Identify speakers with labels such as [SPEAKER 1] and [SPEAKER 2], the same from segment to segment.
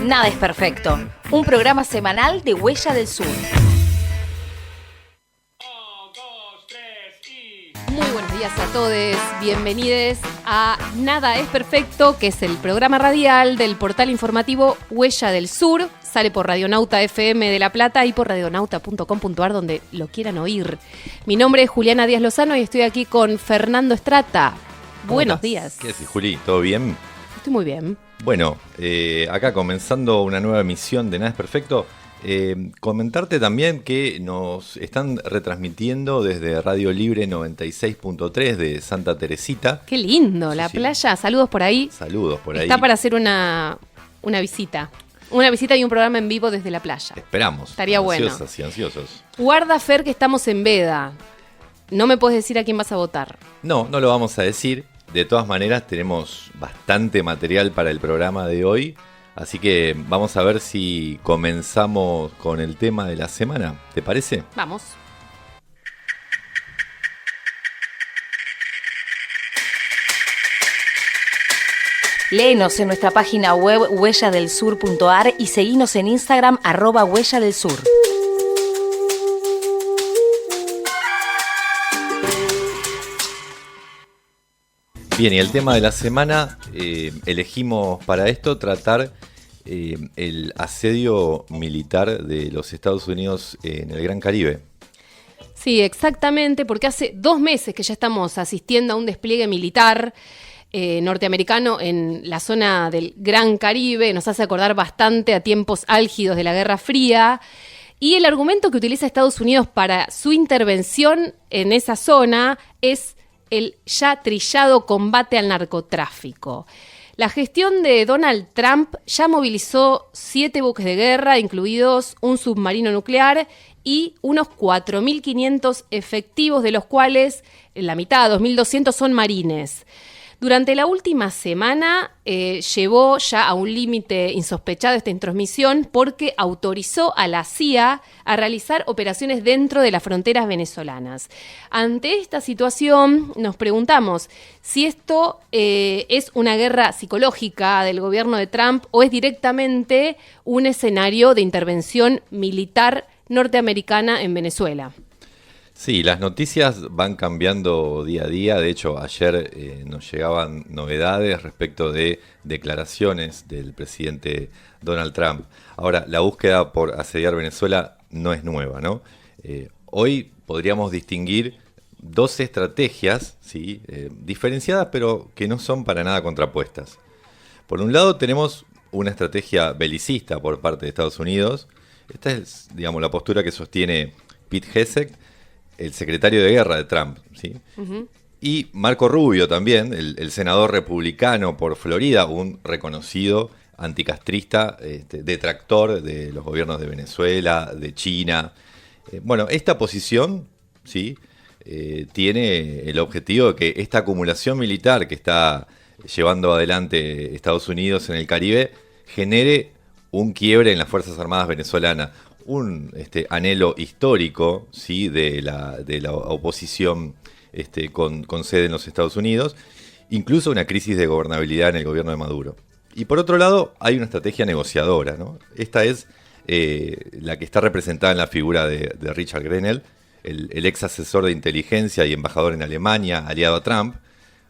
[SPEAKER 1] Nada es perfecto. Un programa semanal de Huella del Sur.
[SPEAKER 2] Muy buenos días a todos, bienvenidos a Nada es Perfecto, que es el programa radial del portal informativo Huella del Sur. Sale por Radionauta FM de La Plata y por radionauta.com.ar, donde lo quieran oír. Mi nombre es Juliana Díaz Lozano y estoy aquí con Fernando Estrata. Buenos días.
[SPEAKER 3] ¿Qué haces, Juli? ¿Todo bien?
[SPEAKER 2] Estoy muy bien.
[SPEAKER 3] Bueno, acá comenzando una nueva emisión de Nada es Perfecto. Comentarte también que nos están retransmitiendo desde Radio Libre 96.3 de Santa Teresita.
[SPEAKER 2] Qué lindo, la playa. Saludos por ahí.
[SPEAKER 3] Saludos por ahí.
[SPEAKER 2] Está para hacer una visita. Una visita y un programa en vivo desde la playa.
[SPEAKER 3] Esperamos.
[SPEAKER 2] Estaría bueno.
[SPEAKER 3] Ansiosas y ansiosos.
[SPEAKER 2] Guarda, Fer, que estamos en veda. No me puedes decir a quién vas a votar.
[SPEAKER 3] No lo vamos a decir. De todas maneras, tenemos bastante material para el programa de hoy. Así que vamos a ver si comenzamos con el tema de la semana. ¿Te parece?
[SPEAKER 2] Vamos.
[SPEAKER 1] Léenos en nuestra página web huelladelsur.ar y seguinos en Instagram @huelladelsur.
[SPEAKER 3] Bien, y el tema de la semana, elegimos para esto tratar el asedio militar de los Estados Unidos en el Gran Caribe.
[SPEAKER 2] Sí, exactamente, porque hace 2 meses que ya estamos asistiendo a un despliegue militar norteamericano en la zona del Gran Caribe. Nos hace acordar bastante a tiempos álgidos de la Guerra Fría. Y el argumento que utiliza Estados Unidos para su intervención en esa zona es el ya trillado combate al narcotráfico. La gestión de Donald Trump ya movilizó 7 buques de guerra, incluidos un submarino nuclear, y unos 4.500 efectivos, de los cuales la mitad, 2.200, son marines. Durante la última semana llevó ya a un límite insospechado esta intromisión porque autorizó a la CIA a realizar operaciones dentro de las fronteras venezolanas. Ante esta situación nos preguntamos si esto es una guerra psicológica del gobierno de Trump o es directamente un escenario de intervención militar norteamericana en Venezuela.
[SPEAKER 3] Sí, las noticias van cambiando día a día. De hecho, ayer nos llegaban novedades respecto de declaraciones del presidente Donald Trump. Ahora, la búsqueda por asediar Venezuela no es nueva, ¿no? Hoy podríamos distinguir 2 estrategias, ¿sí? Diferenciadas, pero que no son para nada contrapuestas. Por un lado, tenemos una estrategia belicista por parte de Estados Unidos. Esta es, digamos, la postura que sostiene Pete Hegseth, el secretario de guerra de Trump, ¿sí? Uh-huh. Y Marco Rubio también, el senador republicano por Florida, un reconocido anticastrista, detractor de los gobiernos de Venezuela, de China. Bueno, esta posición, ¿sí? Tiene el objetivo de que esta acumulación militar que está llevando adelante Estados Unidos en el Caribe genere un quiebre en las Fuerzas Armadas venezolanas. Un anhelo histórico, ¿sí? de la oposición con sede en los Estados Unidos, incluso una crisis de gobernabilidad en el gobierno de Maduro. Y por otro lado, hay una estrategia negociadora, ¿no? Esta es la que está representada en la figura de Richard Grenell, el ex asesor de inteligencia y embajador en Alemania, aliado a Trump.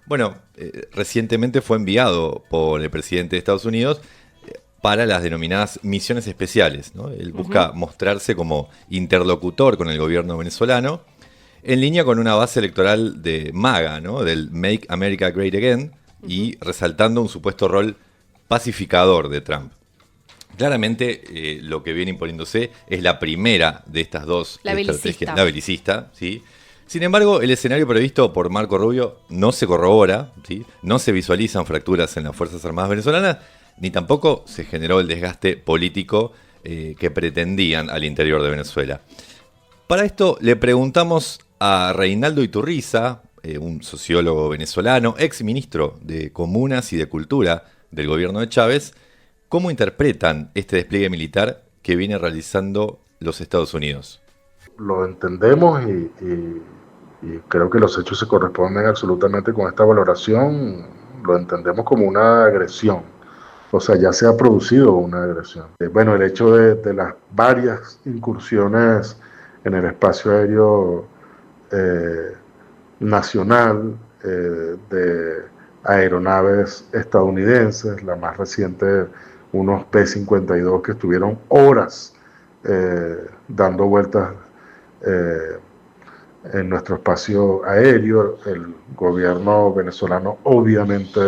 [SPEAKER 3] Bueno, recientemente fue enviado por el presidente de Estados Unidos para las denominadas misiones especiales, ¿no? Él busca mostrarse como interlocutor con el gobierno venezolano, en línea con una base electoral de MAGA, ¿no? Del Make America Great Again, y resaltando un supuesto rol pacificador de Trump. Claramente lo que viene imponiéndose es la primera de estas 2 estrategias, la belicista, ¿sí? Sin embargo, el escenario previsto por Marco Rubio no se corrobora, ¿sí? No se visualizan fracturas en las Fuerzas Armadas venezolanas, ni tampoco se generó el desgaste político que pretendían al interior de Venezuela. Para esto le preguntamos a Reinaldo Iturriza, un sociólogo venezolano, ex ministro de Comunas y de Cultura del gobierno de Chávez, cómo interpretan este despliegue militar que viene realizando los Estados Unidos.
[SPEAKER 4] Lo entendemos y creo que los hechos se corresponden absolutamente con esta valoración. Lo entendemos como una agresión O sea, ya se ha producido una agresión. Bueno, el hecho de las varias incursiones en el espacio aéreo nacional de aeronaves estadounidenses, la más reciente, unos P-52 que estuvieron horas dando vueltas en nuestro espacio aéreo. El gobierno venezolano obviamente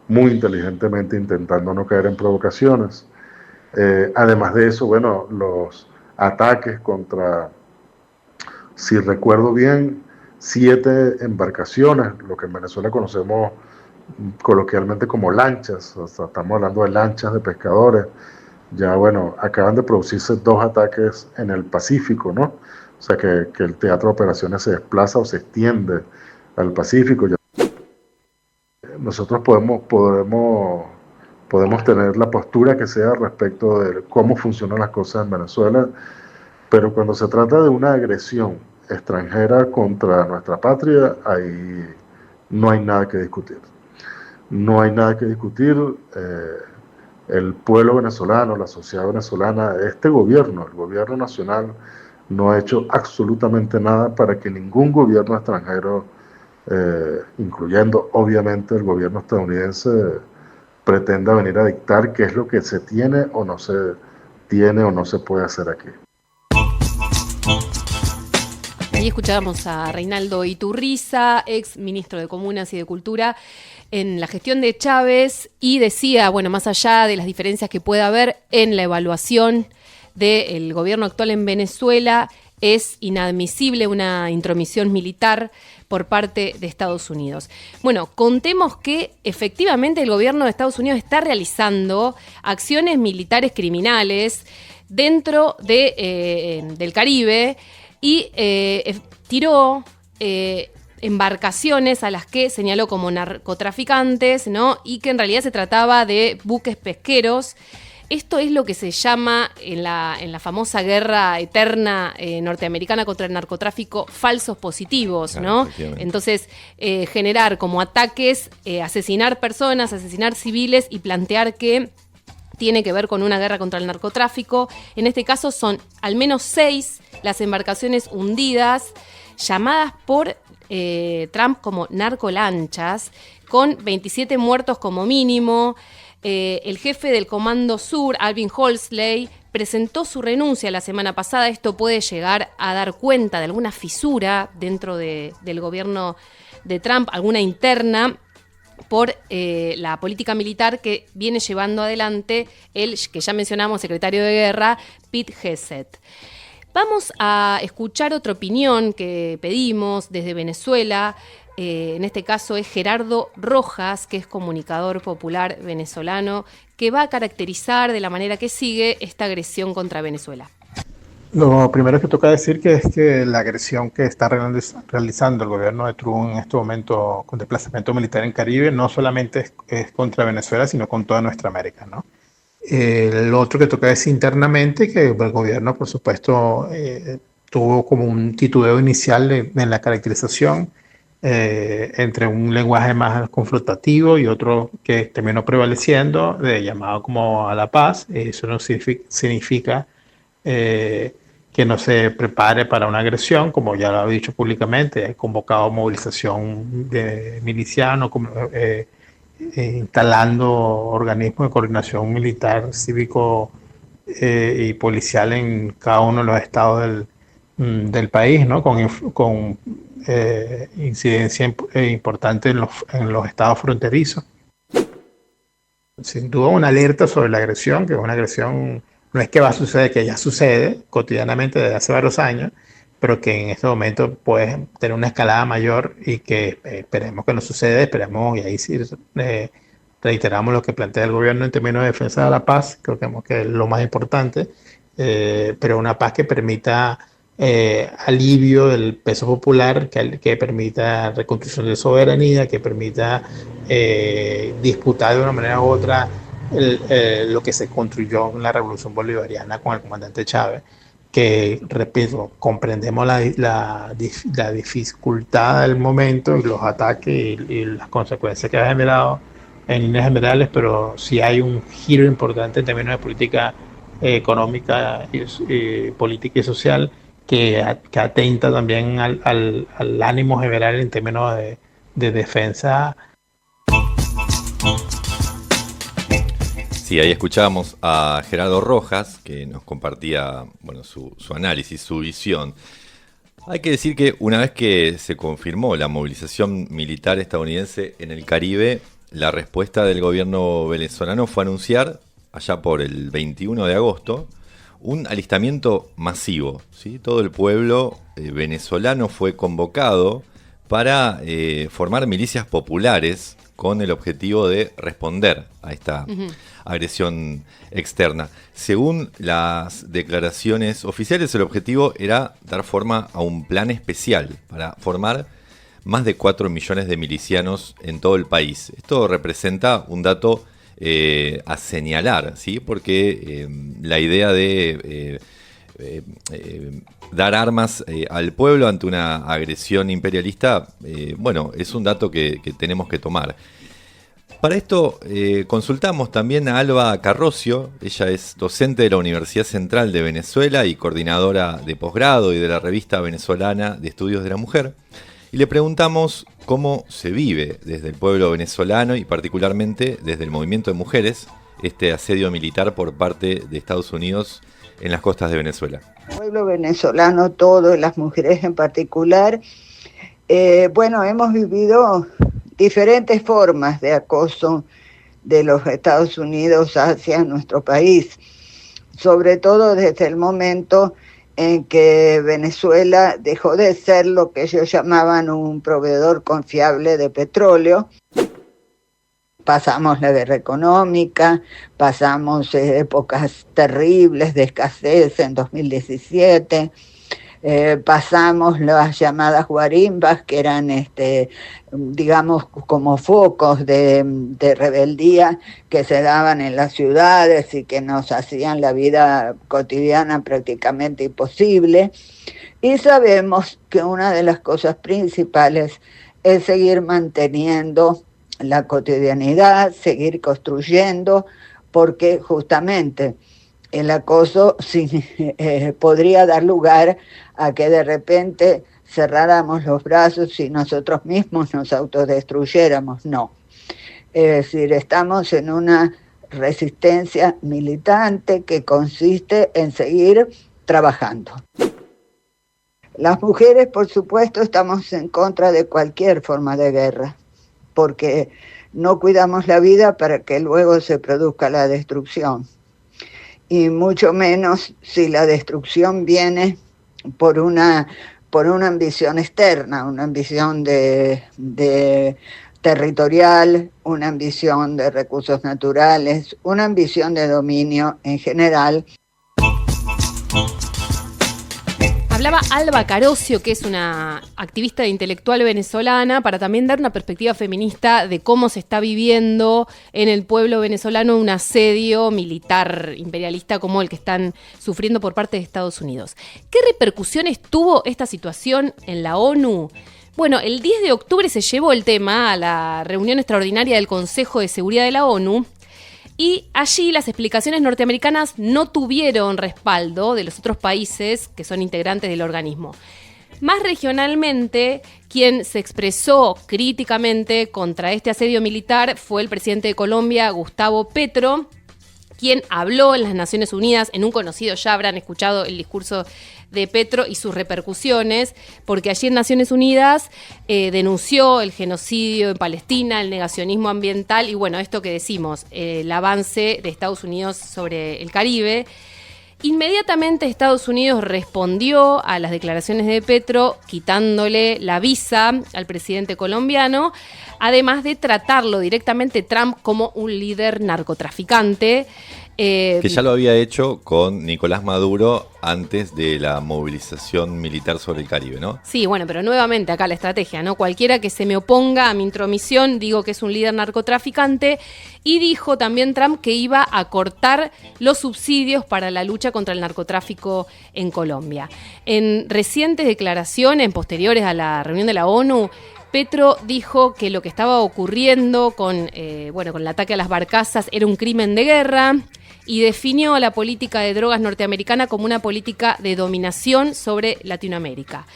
[SPEAKER 4] muy inteligentemente intentando no caer en provocaciones. Además de eso, bueno, los ataques contra, si recuerdo bien, 7 embarcaciones, lo que en Venezuela conocemos coloquialmente como lanchas, o sea, estamos hablando de lanchas de pescadores. Ya, bueno, acaban de producirse 2 ataques en el Pacífico, ¿no? O sea, que el teatro de operaciones se desplaza o se extiende al Pacífico. Nosotros podemos tener la postura que sea respecto de cómo funcionan las cosas en Venezuela, pero cuando se trata de una agresión extranjera contra nuestra patria, ahí no hay nada que discutir. No hay nada que discutir. El pueblo venezolano, la sociedad venezolana, este gobierno, el gobierno nacional, no ha hecho absolutamente nada para que ningún gobierno extranjero, incluyendo obviamente el gobierno estadounidense, pretenda venir a dictar qué es lo que se tiene o no se puede hacer aquí.
[SPEAKER 2] Ahí escuchábamos a Reinaldo Iturriza, ex ministro de Comunas y de Cultura en la gestión de Chávez, y decía, bueno, más allá de las diferencias que pueda haber en la evaluación del gobierno actual en Venezuela, es inadmisible una intromisión militar por parte de Estados Unidos. Bueno, contemos que efectivamente el gobierno de Estados Unidos está realizando acciones militares criminales dentro del Caribe y tiró embarcaciones a las que señaló como narcotraficantes, ¿no? Y que en realidad se trataba de buques pesqueros. Esto es lo que se llama en la famosa guerra eterna norteamericana contra el narcotráfico falsos positivos, ¿no? Entonces, generar como ataques, asesinar personas, asesinar civiles y plantear que tiene que ver con una guerra contra el narcotráfico. En este caso son al menos 6 las embarcaciones hundidas, llamadas por Trump como narcolanchas, con 27 muertos como mínimo. El jefe del Comando Sur, Alvin Halsey, presentó su renuncia la semana pasada. Esto puede llegar a dar cuenta de alguna fisura dentro del gobierno de Trump, alguna interna, por la política militar que viene llevando adelante el que ya mencionamos, secretario de Guerra, Pete Hegseth. Vamos a escuchar otra opinión que pedimos desde Venezuela. En este caso es Gerardo Rojas, que es comunicador popular venezolano, que va a caracterizar de la manera que sigue esta agresión contra Venezuela.
[SPEAKER 5] Lo primero que toca decir que es que la agresión que está realizando el gobierno de Trump en este momento con desplazamiento militar en Caribe no solamente es contra Venezuela, sino con toda nuestra América, ¿no? Lo otro que toca decir internamente, que el gobierno, por supuesto, tuvo como un titubeo inicial en la caracterización entre un lenguaje más confrontativo y otro que terminó prevaleciendo, de llamado como a la paz. Eso no significa que no se prepare para una agresión, como ya lo ha dicho públicamente. He convocado movilización de milicianos, instalando organismos de coordinación militar, cívico y policial en cada uno de los estados del país, ¿no? Con incidencia importante en los estados fronterizos. Sin duda una alerta sobre la agresión, que es una agresión, no es que va a suceder, que ya sucede cotidianamente desde hace varios años, pero que en este momento puede tener una escalada mayor y que esperemos que no suceda, esperemos, y ahí sí reiteramos lo que plantea el gobierno en términos de defensa de la paz, creo que es lo más importante, pero una paz que permita alivio del peso popular, que permita reconstrucción de soberanía, que permita disputar de una manera u otra lo que se construyó en la Revolución Bolivariana con el comandante Chávez, que, repito, comprendemos la dificultad del momento y los ataques y las consecuencias que ha generado en líneas generales, pero sí hay un giro importante en términos de política económica, política y social que atenta también al ánimo general en términos de defensa.
[SPEAKER 3] Sí, ahí escuchábamos a Gerardo Rojas, que nos compartía su análisis, su visión. Hay que decir que una vez que se confirmó la movilización militar estadounidense en el Caribe, la respuesta del gobierno venezolano fue anunciar, allá por el 21 de agosto, un alistamiento masivo, ¿sí? Todo el pueblo venezolano fue convocado para formar milicias populares con el objetivo de responder a esta agresión externa. Según las declaraciones oficiales, el objetivo era dar forma a un plan especial para formar más de 4 millones de milicianos en todo el país. Esto representa un dato a señalar, ¿sí? Porque la idea de dar armas al pueblo ante una agresión imperialista, es un dato que tenemos que tomar. Para esto consultamos también a Alba Carrocio. Ella es docente de la Universidad Central de Venezuela y coordinadora de posgrado y de la Revista Venezolana de Estudios de la Mujer. Y le preguntamos cómo se vive desde el pueblo venezolano y particularmente desde el movimiento de mujeres este asedio militar por parte de Estados Unidos en las costas de Venezuela.
[SPEAKER 6] El pueblo venezolano todo, las mujeres en particular, hemos vivido diferentes formas de acoso de los Estados Unidos hacia nuestro país, sobre todo desde el momento en que Venezuela dejó de ser lo que ellos llamaban un proveedor confiable de petróleo. Pasamos la guerra económica, pasamos épocas terribles de escasez en 2017, pasamos las llamadas guarimbas, que eran, como focos de rebeldía que se daban en las ciudades y que nos hacían la vida cotidiana prácticamente imposible. Y sabemos que una de las cosas principales es seguir manteniendo la cotidianidad, seguir construyendo, porque justamente el acoso podría dar lugar a que de repente cerráramos los brazos y nosotros mismos nos autodestruyéramos. No. Es decir, estamos en una resistencia militante que consiste en seguir trabajando. Las mujeres, por supuesto, estamos en contra de cualquier forma de guerra, porque no cuidamos la vida para que luego se produzca la destrucción. Y mucho menos si la destrucción viene por una ambición externa, una ambición de territorial, una ambición de recursos naturales, una ambición de dominio en general.
[SPEAKER 2] Hablaba Alba Carrocio, que es una activista intelectual venezolana, para también dar una perspectiva feminista de cómo se está viviendo en el pueblo venezolano un asedio militar imperialista como el que están sufriendo por parte de Estados Unidos. ¿Qué repercusiones tuvo esta situación en la ONU? Bueno, el 10 de octubre se llevó el tema a la reunión extraordinaria del Consejo de Seguridad de la ONU. Y allí las explicaciones norteamericanas no tuvieron respaldo de los otros países que son integrantes del organismo. Más regionalmente, quien se expresó críticamente contra este asedio militar fue el presidente de Colombia, Gustavo Petro, quien habló en las Naciones Unidas, en un conocido, ya habrán escuchado el discurso de Petro y sus repercusiones, porque allí en Naciones Unidas denunció el genocidio en Palestina, el negacionismo ambiental y esto que decimos, el avance de Estados Unidos sobre el Caribe. Inmediatamente Estados Unidos respondió a las declaraciones de Petro quitándole la visa al presidente colombiano, además de tratarlo directamente Trump como un líder narcotraficante.
[SPEAKER 3] Que ya lo había hecho con Nicolás Maduro antes de la movilización militar sobre el Caribe, ¿no?
[SPEAKER 2] Sí, pero nuevamente acá la estrategia, ¿no? Cualquiera que se me oponga a mi intromisión, digo que es un líder narcotraficante. Y dijo también Trump que iba a cortar los subsidios para la lucha contra el narcotráfico en Colombia. En recientes declaraciones posteriores a la reunión de la ONU, Petro dijo que lo que estaba ocurriendo con el ataque a las barcazas era un crimen de guerra y definió la política de drogas norteamericana como una política de dominación sobre Latinoamérica.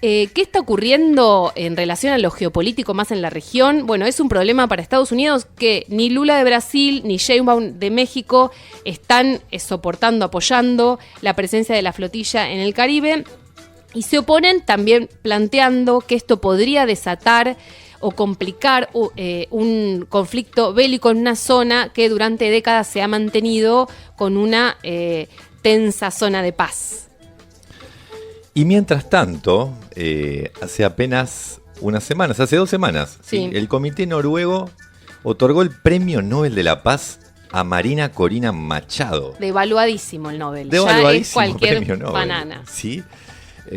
[SPEAKER 2] ¿Qué está ocurriendo en relación a lo geopolítico más en la región? Bueno, es un problema para Estados Unidos que ni Lula de Brasil ni Sheinbaum de México están soportando, apoyando la presencia de la flotilla en el Caribe y se oponen también planteando que esto podría desatar o complicar un conflicto bélico en una zona que durante décadas se ha mantenido con una tensa zona de paz.
[SPEAKER 3] Y mientras tanto, hace apenas hace 2 semanas,
[SPEAKER 2] sí,
[SPEAKER 3] el Comité Noruego otorgó el Premio Nobel de la Paz a Marina Corina Machado.
[SPEAKER 2] Devaluadísimo el Nobel.
[SPEAKER 3] Devaluadísimo,
[SPEAKER 2] ya es cualquier
[SPEAKER 3] premio Nobel.
[SPEAKER 2] banana.
[SPEAKER 3] ¿Sí?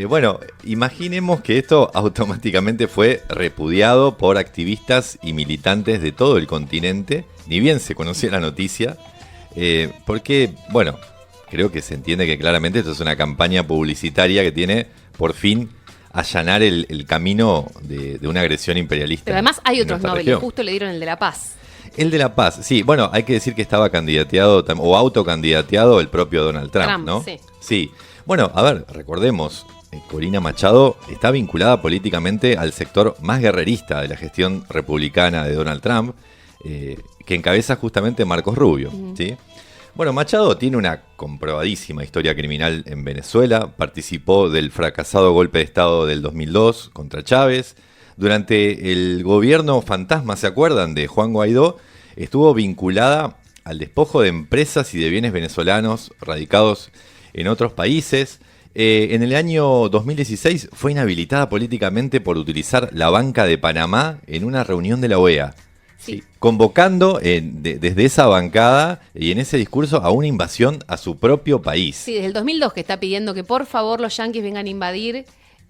[SPEAKER 3] Bueno, imaginemos que esto automáticamente fue repudiado por activistas y militantes de todo el continente, ni bien se conocía la noticia, porque, bueno, creo que se entiende que claramente esto es una campaña publicitaria que tiene por fin allanar el camino de una agresión imperialista.
[SPEAKER 2] Pero además hay otros Nobel,
[SPEAKER 3] región.
[SPEAKER 2] justo le dieron el de la paz.
[SPEAKER 3] El de la paz, sí. Bueno, hay que decir que estaba candidateado o autocandidateado el propio Donald Trump, ¿no?
[SPEAKER 2] Sí.
[SPEAKER 3] Sí. Bueno, a ver, recordemos, Corina Machado está vinculada políticamente al sector más guerrerista de la gestión republicana de Donald Trump, que encabeza justamente Marcos Rubio, ¿sí? Bueno, Machado tiene una comprobadísima historia criminal en Venezuela, participó del fracasado golpe de Estado del 2002 contra Chávez. Durante el gobierno fantasma, ¿se acuerdan?, de Juan Guaidó, estuvo vinculada al despojo de empresas y de bienes venezolanos radicados en otros países. En el año 2016 fue inhabilitada políticamente por utilizar la banca de Panamá en una reunión de la OEA.
[SPEAKER 2] Sí.
[SPEAKER 3] Convocando desde esa bancada y en ese discurso a una invasión a su propio país.
[SPEAKER 2] Sí, desde el 2002 que está pidiendo que por favor los yanquis vengan a invadir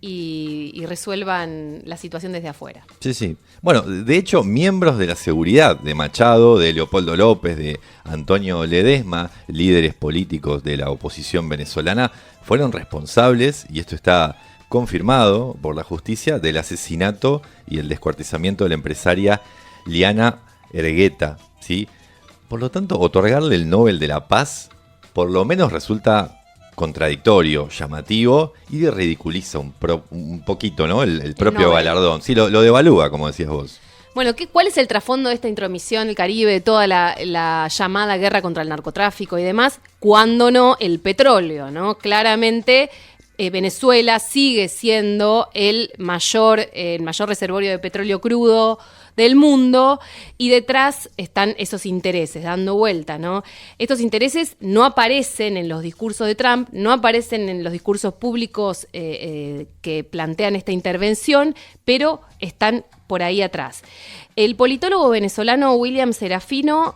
[SPEAKER 2] y resuelvan la situación desde afuera.
[SPEAKER 3] Sí, sí. Bueno, de hecho, miembros de la seguridad de Machado, de Leopoldo López, de Antonio Ledesma, líderes políticos de la oposición venezolana, fueron responsables, y esto está confirmado por la justicia, del asesinato y el descuartizamiento de la empresaria Liana Ergueta, ¿sí? Por lo tanto, otorgarle el Nobel de la Paz por lo menos resulta contradictorio, llamativo y ridiculiza un poquito, ¿no? el propio galardón. Sí, lo devalúa, como decías vos.
[SPEAKER 2] Bueno, ¿cuál es el trasfondo de esta intromisión del Caribe, de toda la llamada guerra contra el narcotráfico y demás? Cuando no el petróleo, ¿no? Claramente Venezuela sigue siendo el mayor reservorio de petróleo crudo del mundo y detrás están esos intereses dando vuelta, ¿no? Estos intereses no aparecen en los discursos de Trump, no aparecen en los discursos públicos que plantean esta intervención, pero están por ahí atrás. El politólogo venezolano William Serafino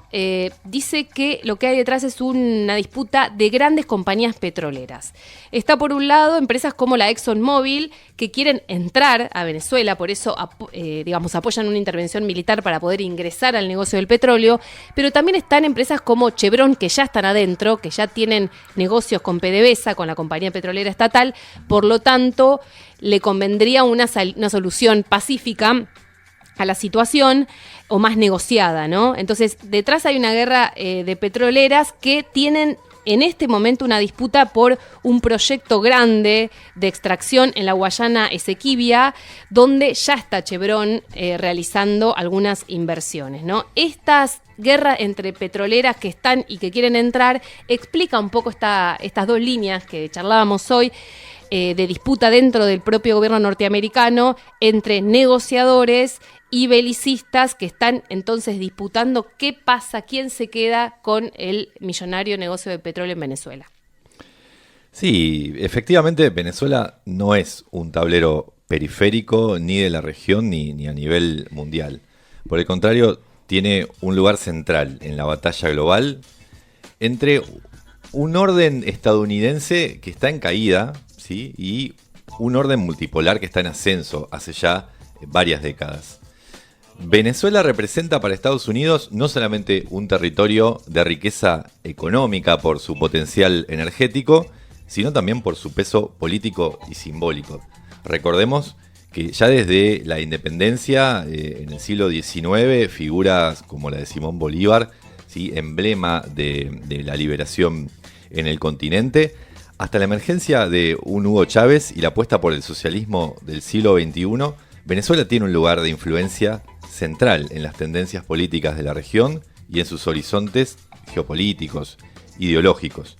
[SPEAKER 2] dice que lo que hay detrás es una disputa de grandes compañías petroleras. Está por un lado empresas como la ExxonMobil que quieren entrar a Venezuela, por eso apoyan una intervención militar para poder ingresar al negocio del petróleo, pero también están empresas como Chevron que ya están adentro, que ya tienen negocios con PDVSA, con la compañía petrolera estatal, por lo tanto le convendría una solución pacífica a la situación o más negociada, ¿no? Entonces, detrás hay una guerra de petroleras que tienen en este momento una disputa por un proyecto grande de extracción en la Guayana Esequiba, donde ya está Chevron realizando algunas inversiones, ¿no? Estas guerras entre petroleras que están y que quieren entrar explica un poco estas dos líneas que charlábamos hoy, de disputa dentro del propio gobierno norteamericano entre negociadores y belicistas que están entonces disputando qué pasa, quién se queda con el millonario negocio de petróleo en Venezuela.
[SPEAKER 3] Sí, efectivamente Venezuela no es un tablero periférico ni de la región ni a nivel mundial. Por el contrario, tiene un lugar central en la batalla global entre un orden estadounidense que está en caída, ¿sí?, y un orden multipolar que está en ascenso hace ya varias décadas. Venezuela representa para Estados Unidos no solamente un territorio de riqueza económica por su potencial energético, sino también por su peso político y simbólico. Recordemos que ya desde la independencia, en el siglo XIX, figuras como la de Simón Bolívar, ¿sí?, emblema de la liberación en el continente, hasta la emergencia de un Hugo Chávez y la apuesta por el socialismo del siglo XXI, Venezuela tiene un lugar de influencia central en las tendencias políticas de la región y en sus horizontes geopolíticos, ideológicos.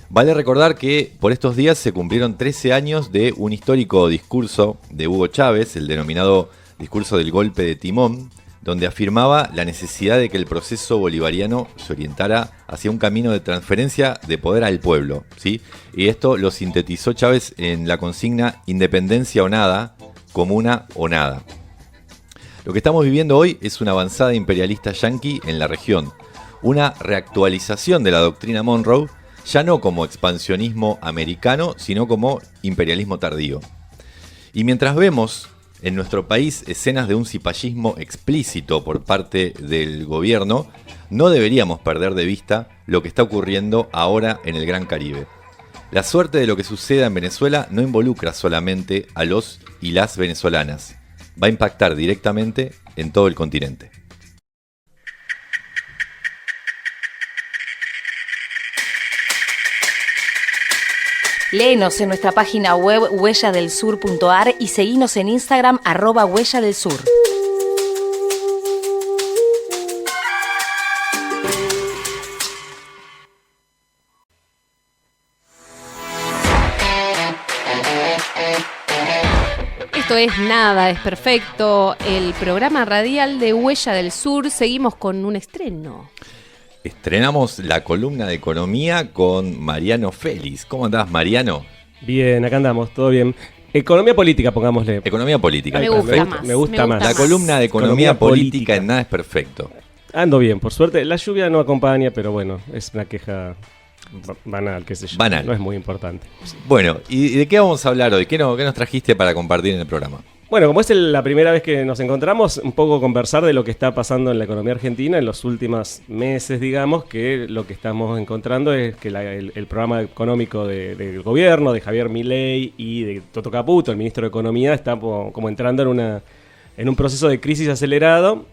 [SPEAKER 3] Vale recordar que por estos días se cumplieron 13 años de un histórico discurso de Hugo Chávez, el denominado discurso del golpe de timón, donde afirmaba la necesidad de que el proceso bolivariano se orientara hacia un camino de transferencia de poder al pueblo, ¿sí? Y esto lo sintetizó Chávez en la consigna independencia o nada, comuna o nada. Lo que estamos viviendo hoy es una avanzada imperialista yanqui en la región, una reactualización de la doctrina Monroe, ya no como expansionismo americano, sino como imperialismo tardío. Y mientras vemos en nuestro país escenas de un cipallismo explícito por parte del gobierno, no deberíamos perder de vista lo que está ocurriendo ahora en el Gran Caribe. La suerte de lo que suceda en Venezuela no involucra solamente a los y las venezolanas, va a impactar directamente en todo el continente.
[SPEAKER 1] Léenos en nuestra página web huelladelsur.ar y seguinos en Instagram @huelladelsur.
[SPEAKER 2] Esto es Nada es Perfecto, el programa radial de Huella del Sur. Seguimos con un estreno.
[SPEAKER 3] Estrenamos la columna de economía con Mariano Félix. ¿Cómo andás, Mariano?
[SPEAKER 7] Bien, acá andamos, todo bien. Economía política, pongámosle.
[SPEAKER 3] Economía política.
[SPEAKER 2] Me gusta más.
[SPEAKER 3] La columna de economía política en Nada es Perfecto.
[SPEAKER 7] Ando bien, por suerte. La lluvia no acompaña, pero bueno, es una queja banal, qué sé yo.
[SPEAKER 3] Banal.
[SPEAKER 7] No es muy importante.
[SPEAKER 3] Bueno, ¿y de qué vamos a hablar hoy? ¿Qué nos trajiste para compartir en el programa?
[SPEAKER 7] Bueno, como es la primera vez que nos encontramos, un poco conversar de lo que está pasando en la economía argentina en los últimos meses, digamos, que lo que estamos encontrando es que el programa económico del gobierno, de Javier Milei y de Toto Caputo, el ministro de Economía, está como entrando en un proceso de crisis acelerado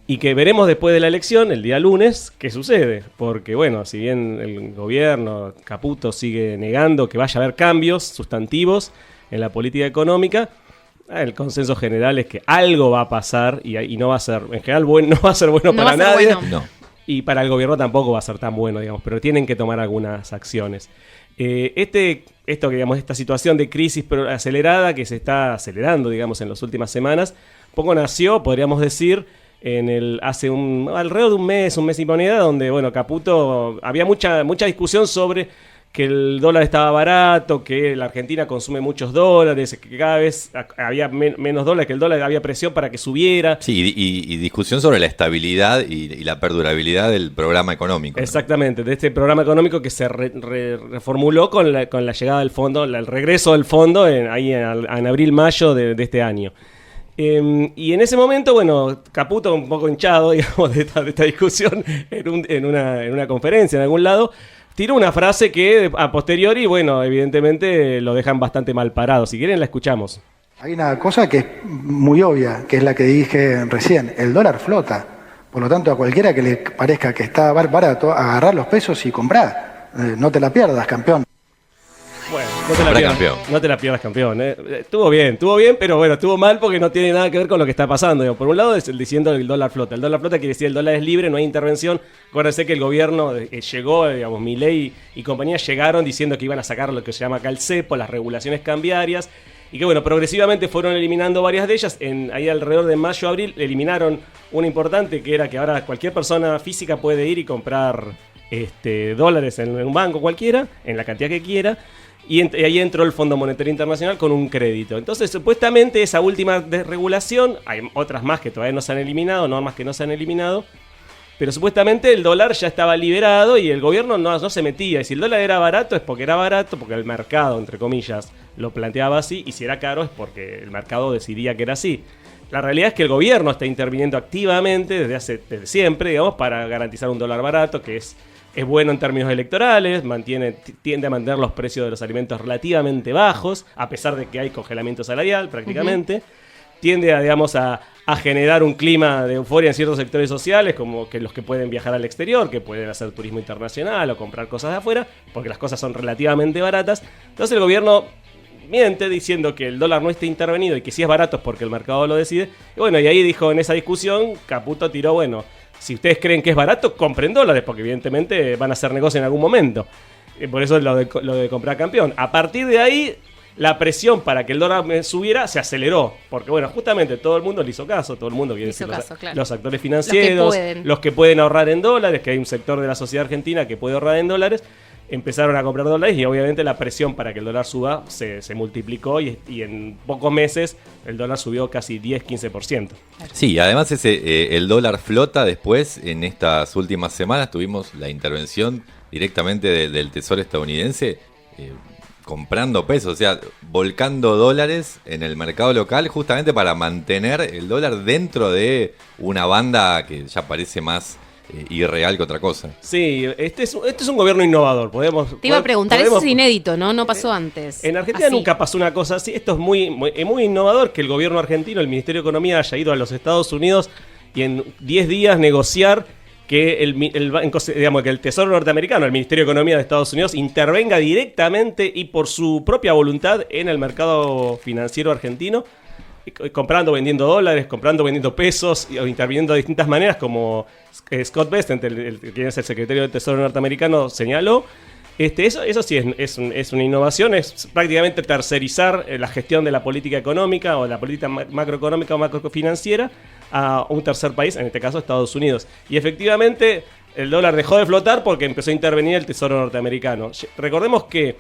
[SPEAKER 7] y que veremos después de la elección, el día lunes, qué sucede. Porque, bueno, si bien el gobierno, Caputo, sigue negando que vaya a haber cambios sustantivos en la política económica, el consenso general es que algo va a pasar y no va a ser, en general, no va a ser bueno para nadie.
[SPEAKER 2] Bueno.
[SPEAKER 3] No.
[SPEAKER 7] Y para el gobierno tampoco va a ser tan bueno, digamos, pero tienen que tomar algunas acciones. Esta situación de crisis acelerada que se está acelerando, digamos, en las últimas semanas, poco nació, podríamos decir, alrededor de un mes y moneda, donde, bueno, Caputo, había mucha discusión sobre que el dólar estaba barato, que la Argentina consume muchos dólares, que cada vez había menos dólares, que el dólar había presión para que subiera.
[SPEAKER 3] Sí, y discusión sobre la estabilidad y la perdurabilidad del programa económico.
[SPEAKER 7] Exactamente, de este programa económico que se reformuló con la llegada del fondo, el regreso del fondo en abril-mayo de este año. Y en ese momento, bueno, Caputo, un poco hinchado, digamos, de esta discusión en una conferencia en algún lado, tiró una frase que a posteriori, bueno, evidentemente lo dejan bastante mal parado. Si quieren la escuchamos.
[SPEAKER 8] Hay una cosa que es muy obvia, que es la que dije recién. El dólar flota. Por lo tanto, a cualquiera que le parezca que está barato, agarrar los pesos y comprar. No te la pierdas, campeón.
[SPEAKER 7] Bueno, no te la pierdas, campeón. Estuvo bien, pero bueno, estuvo mal porque no tiene nada que ver con lo que está pasando. Digamos. Por un lado es diciendo el dólar flota. El dólar flota quiere decir el dólar es libre, no hay intervención. Acuérdense que el gobierno llegó, digamos, Milei y compañía llegaron diciendo que iban a sacar lo que se llama acá el cepo, las regulaciones cambiarias. Y que bueno, progresivamente fueron eliminando varias de ellas. Ahí alrededor de mayo-abril eliminaron una importante, que era que ahora cualquier persona física puede ir y comprar dólares en un banco cualquiera, en la cantidad que quiera. Y ahí entró el Fondo Monetario Internacional con un crédito. Entonces, supuestamente, esa última desregulación, hay otras más que todavía no se han eliminado, normas que no se han eliminado, pero supuestamente el dólar ya estaba liberado y el gobierno no se metía. Y si el dólar era barato, es porque era barato, porque el mercado, entre comillas, lo planteaba así, y si era caro, es porque el mercado decidía que era así. La realidad es que el gobierno está interviniendo activamente desde siempre, digamos, para garantizar un dólar barato, que es es bueno en términos electorales, tiende a mantener los precios de los alimentos relativamente bajos, a pesar de que hay congelamiento salarial prácticamente. Tiende a generar un clima de euforia en ciertos sectores sociales, como que los que pueden viajar al exterior, que pueden hacer turismo internacional o comprar cosas de afuera, porque las cosas son relativamente baratas. Entonces el gobierno miente diciendo que el dólar no esté intervenido y que si es barato es porque el mercado lo decide. Y bueno, y ahí dijo en esa discusión, Caputo tiró, bueno, si ustedes creen que es barato, compren dólares, porque evidentemente van a hacer negocio en algún momento. Por eso lo de comprar campeón. A partir de ahí, la presión para que el dólar subiera se aceleró. Porque bueno, justamente todo el mundo le hizo caso, todo el mundo, quiere decir, los actores financieros, los que pueden ahorrar en dólares, que hay un sector de la sociedad argentina que puede ahorrar en dólares, empezaron a comprar dólares y obviamente la presión para que el dólar suba se multiplicó y en pocos meses el dólar subió casi 10-15%.
[SPEAKER 3] Sí, además el dólar flota después. En estas últimas semanas tuvimos la intervención directamente del Tesoro estadounidense comprando pesos, o sea, volcando dólares en el mercado local justamente para mantener el dólar dentro de una banda que ya parece más irreal que otra cosa.
[SPEAKER 7] Sí, este es un gobierno innovador.
[SPEAKER 2] Te iba a preguntar, eso es inédito, ¿no? No pasó antes.
[SPEAKER 7] En Argentina nunca pasó una cosa así. Esto es muy innovador que el gobierno argentino, el Ministerio de Economía, haya ido a los Estados Unidos y en 10 días negociar que el Tesoro norteamericano, el Ministerio de Economía de Estados Unidos, intervenga directamente y por su propia voluntad en el mercado financiero argentino, comprando, vendiendo dólares, comprando, vendiendo pesos, o interviniendo de distintas maneras, como Scott Bessent, quien es el secretario del Tesoro norteamericano, señaló. Eso sí es una innovación, es prácticamente tercerizar la gestión de la política económica o la política macroeconómica o macrofinanciera a un tercer país, en este caso Estados Unidos. Y efectivamente el dólar dejó de flotar porque empezó a intervenir el Tesoro norteamericano. Recordemos que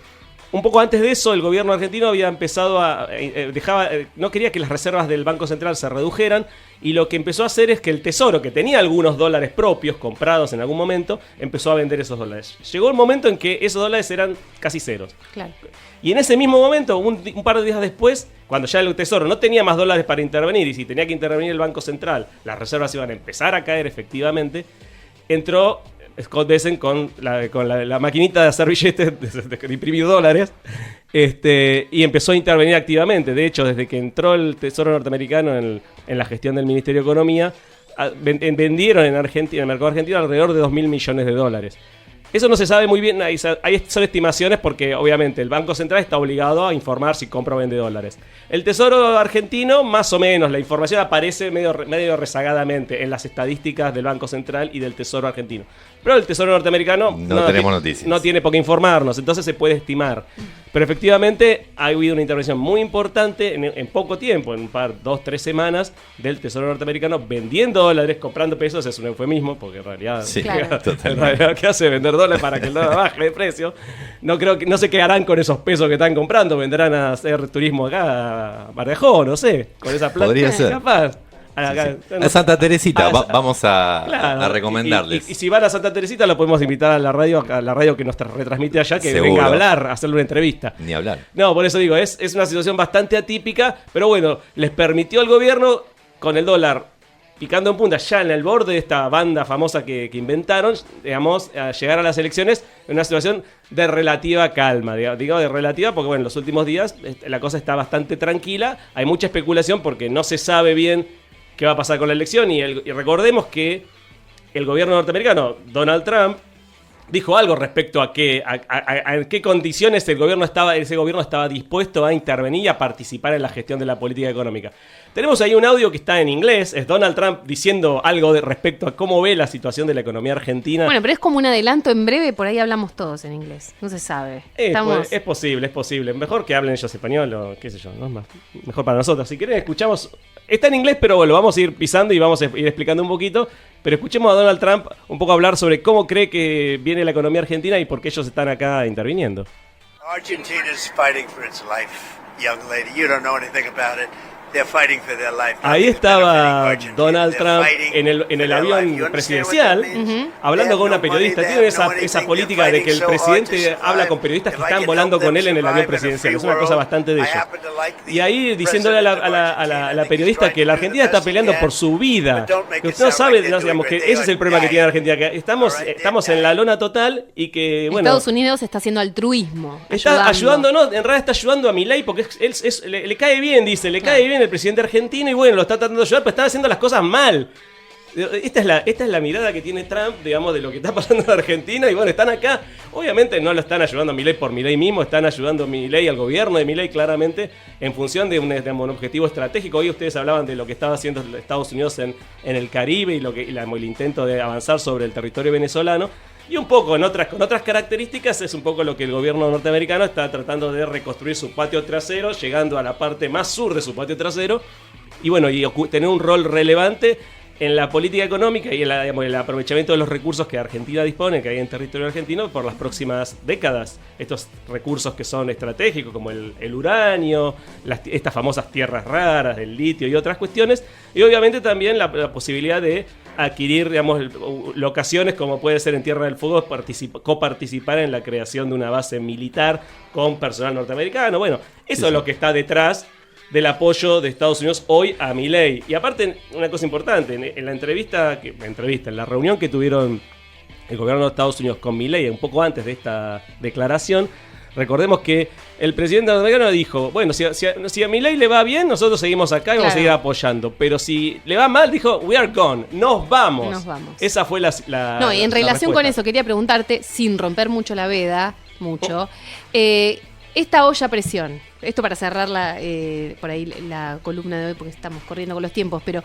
[SPEAKER 7] un poco antes de eso, el gobierno argentino había empezado no quería que las reservas del Banco Central se redujeran, y lo que empezó a hacer es que el Tesoro, que tenía algunos dólares propios comprados en algún momento, empezó a vender esos dólares. Llegó el momento en que esos dólares eran casi ceros.
[SPEAKER 2] Claro.
[SPEAKER 7] Y en ese mismo momento, un par de días después, cuando ya el Tesoro no tenía más dólares para intervenir, y si tenía que intervenir el Banco Central, las reservas iban a empezar a caer efectivamente, entró Scott Bessent con la maquinita de hacer billetes, de imprimir dólares, y empezó a intervenir activamente. De hecho, desde que entró el Tesoro norteamericano en la gestión del Ministerio de Economía, vendieron en el mercado argentino alrededor de 2.000 millones de dólares. Eso no se sabe muy bien, son estimaciones porque obviamente el Banco Central está obligado a informar si compra o vende dólares. El Tesoro argentino, más o menos, la información aparece medio rezagadamente en las estadísticas del Banco Central y del Tesoro argentino. Pero el Tesoro norteamericano
[SPEAKER 3] no tenemos noticias.
[SPEAKER 7] No tiene por qué informarnos, entonces se puede estimar. Pero efectivamente ha habido una intervención muy importante en poco tiempo, en 2-3 semanas, del Tesoro norteamericano vendiendo dólares, comprando pesos. Es un eufemismo, porque en realidad,
[SPEAKER 3] sí,
[SPEAKER 7] en realidad ¿qué hace vender dólares para que el dólar baje de precio? No sé qué harán con esos pesos que están comprando. ¿Vendrán a hacer turismo acá a Bardejó? No sé, con esa plata.
[SPEAKER 3] Podría ser.
[SPEAKER 7] Capaz.
[SPEAKER 3] A Santa Teresita, vamos a recomendarles.
[SPEAKER 7] Y si van a Santa Teresita, lo podemos invitar a la radio que nos retransmite allá, que
[SPEAKER 3] Seguro.
[SPEAKER 7] venga a hablar, a hacerle una entrevista.
[SPEAKER 3] Ni hablar.
[SPEAKER 7] No, por eso digo, es una situación bastante atípica, pero bueno, les permitió al gobierno, con el dólar picando en punta, ya en el borde de esta banda famosa que inventaron, digamos, a llegar a las elecciones en una situación de relativa calma. Digo de relativa porque, bueno, en los últimos días la cosa está bastante tranquila, hay mucha especulación porque no se sabe bien qué va a pasar con la elección, y recordemos que el gobierno norteamericano, Donald Trump, dijo algo respecto a en qué condiciones ese gobierno estaba dispuesto a intervenir y a participar en la gestión de la política económica. Tenemos ahí un audio que está en inglés, es Donald Trump diciendo algo respecto a cómo ve la situación de la economía argentina.
[SPEAKER 2] Bueno, pero es como un adelanto, en breve por ahí hablamos todos en inglés, no se sabe.
[SPEAKER 7] Es posible, mejor que hablen ellos español o qué sé yo, ¿no? Mejor para nosotros. Si quieren escuchamos, está en inglés, pero bueno, vamos a ir pisando y vamos a ir explicando un poquito, pero escuchemos a Donald Trump un poco hablar sobre cómo cree que viene la economía argentina y por qué ellos están acá interviniendo.
[SPEAKER 9] Argentina is fighting for its life, young lady. You don't know anything about it.
[SPEAKER 7] Ahí estaba Donald Trump en el avión presidencial, hablando con una periodista. Tiene esa política de que el presidente habla con periodistas que están volando con él en el avión presidencial. Es una cosa bastante de ellos. Y ahí diciéndole a la periodista que la Argentina está peleando por su vida. Que usted no sabe, digamos, que ese es el problema que tiene la Argentina. Que estamos en la lona total y que, bueno...
[SPEAKER 2] Estados Unidos está haciendo altruismo.
[SPEAKER 7] Está ayudándonos, en realidad está ayudando a Milei porque le cae bien, dice, le cae bien el presidente argentino y bueno, lo está tratando de ayudar, pero está haciendo las cosas mal. Esta es la mirada que tiene Trump, digamos, de lo que está pasando en Argentina. Y bueno, están acá. Obviamente no lo están ayudando a Milei por Milei mismo, están ayudando a Milei, al gobierno de Milei, claramente, en función de un objetivo estratégico. Hoy ustedes hablaban de lo que estaba haciendo Estados Unidos en el Caribe y el intento de avanzar sobre el territorio venezolano. Y un poco con otras características es un poco lo que el gobierno norteamericano está tratando de reconstruir su patio trasero, llegando a la parte más sur de su patio trasero. Y bueno, y tener un rol relevante en la política económica y en el aprovechamiento de los recursos que Argentina dispone, que hay en territorio argentino, por las próximas décadas. Estos recursos que son estratégicos, como el uranio, estas famosas tierras raras, el litio y otras cuestiones. Y obviamente también la posibilidad de adquirir, digamos, locaciones como puede ser en Tierra del Fuego, coparticipar en la creación de una base militar con personal norteamericano. Bueno, eso es lo que está detrás del apoyo de Estados Unidos hoy a Milei. Y aparte, una cosa importante, en la reunión que tuvieron el gobierno de Estados Unidos con Milei un poco antes de esta declaración, recordemos que el presidente norteamericano dijo, bueno, si a Milei le va bien, nosotros seguimos acá y vamos a seguir apoyando. Pero si le va mal, dijo, we are gone, nos vamos. Esa fue la
[SPEAKER 2] No, y en relación
[SPEAKER 7] respuesta.
[SPEAKER 2] con eso, quería preguntarte, sin romper mucho la veda, esta olla a presión, esto para cerrar por ahí la columna de hoy, porque estamos corriendo con los tiempos, pero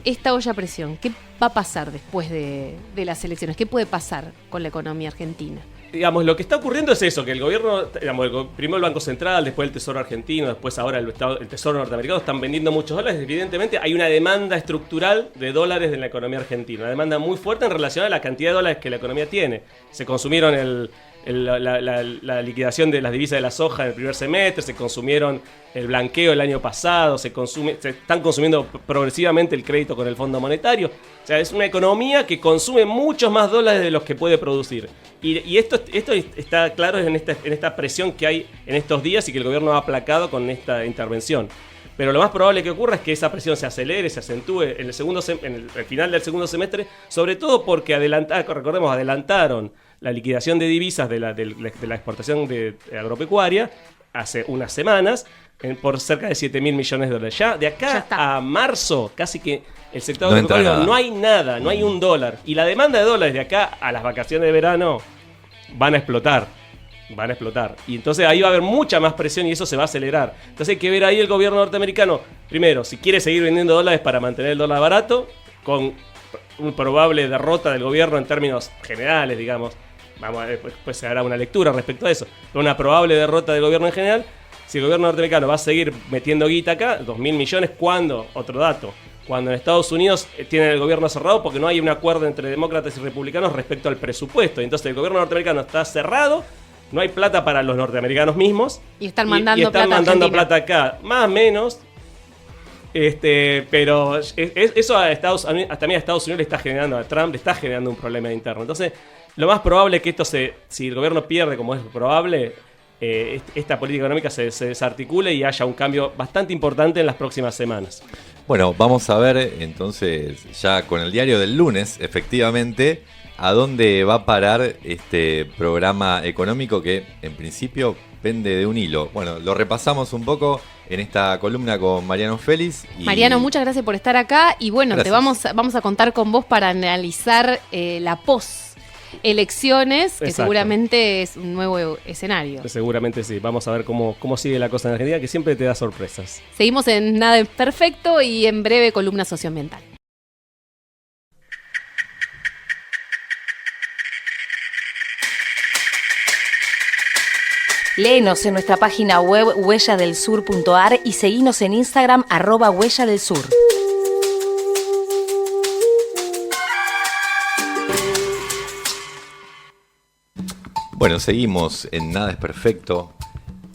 [SPEAKER 2] esta olla a presión, ¿qué va a pasar después de las elecciones? ¿Qué puede pasar con la economía argentina?
[SPEAKER 7] Digamos, lo que está ocurriendo es eso, que el gobierno, digamos, primero el Banco Central, después el Tesoro Argentino, después ahora el Tesoro Norteamericano, están vendiendo muchos dólares. Evidentemente hay una demanda estructural de dólares en la economía argentina, una demanda muy fuerte en relación a la cantidad de dólares que la economía tiene. Se consumieron la liquidación de las divisas de la soja en el primer semestre, se consumieron el blanqueo el año pasado, se están consumiendo progresivamente el crédito con el Fondo Monetario. O sea, es una economía que consume muchos más dólares de los que puede producir. Y esto está claro en esta presión que hay en estos días y que el gobierno ha aplacado con esta intervención. Pero lo más probable que ocurra es que esa presión se acelere, se acentúe en el final del segundo semestre, sobre todo porque adelantaron la liquidación de divisas de la exportación agropecuaria hace unas semanas por cerca de 7.000 millones de dólares. Ya de acá a marzo, casi que el sector agropecuario no hay nada, no hay un dólar. Y la demanda de dólares de acá a las vacaciones de verano van a explotar. Y entonces ahí va a haber mucha más presión y eso se va a acelerar. Entonces hay que ver ahí el gobierno norteamericano, primero, si quiere seguir vendiendo dólares para mantener el dólar barato, con una probable derrota del gobierno en términos generales, digamos. Después se hará una lectura respecto a eso. Pero una probable derrota del gobierno en general. Si el gobierno norteamericano va a seguir metiendo guita acá, 2.000 millones, ¿cuándo? Otro dato. Cuando en Estados Unidos tienen el gobierno cerrado porque no hay un acuerdo entre demócratas y republicanos respecto al presupuesto. Entonces el gobierno norteamericano está cerrado, no hay plata para los norteamericanos mismos.
[SPEAKER 2] Y están mandando
[SPEAKER 7] plata acá, más o menos. Pero eso también a Estados Unidos le está generando, a Trump le está generando un problema interno. Entonces, lo más probable es que si el gobierno pierde, como es probable, esta política económica se desarticule y haya un cambio bastante importante en las próximas semanas.
[SPEAKER 3] Bueno, vamos a ver entonces ya con el diario del lunes, efectivamente, a dónde va a parar este programa económico que en principio pende de un hilo. Bueno, lo repasamos un poco en esta columna con Mariano Félix.
[SPEAKER 2] Mariano, muchas gracias por estar acá y bueno,
[SPEAKER 3] Gracias.
[SPEAKER 2] vamos a contar con vos para analizar la post-elecciones, que seguramente es un nuevo escenario.
[SPEAKER 7] Seguramente sí, vamos a ver cómo sigue la cosa en Argentina, que siempre te da sorpresas.
[SPEAKER 2] Seguimos en Nada es Perfecto y en breve columna socioambiental.
[SPEAKER 1] Léenos en nuestra página web huelladelsur.ar y seguinos en Instagram @huelladelsur.
[SPEAKER 3] Bueno, seguimos en Nada es Perfecto.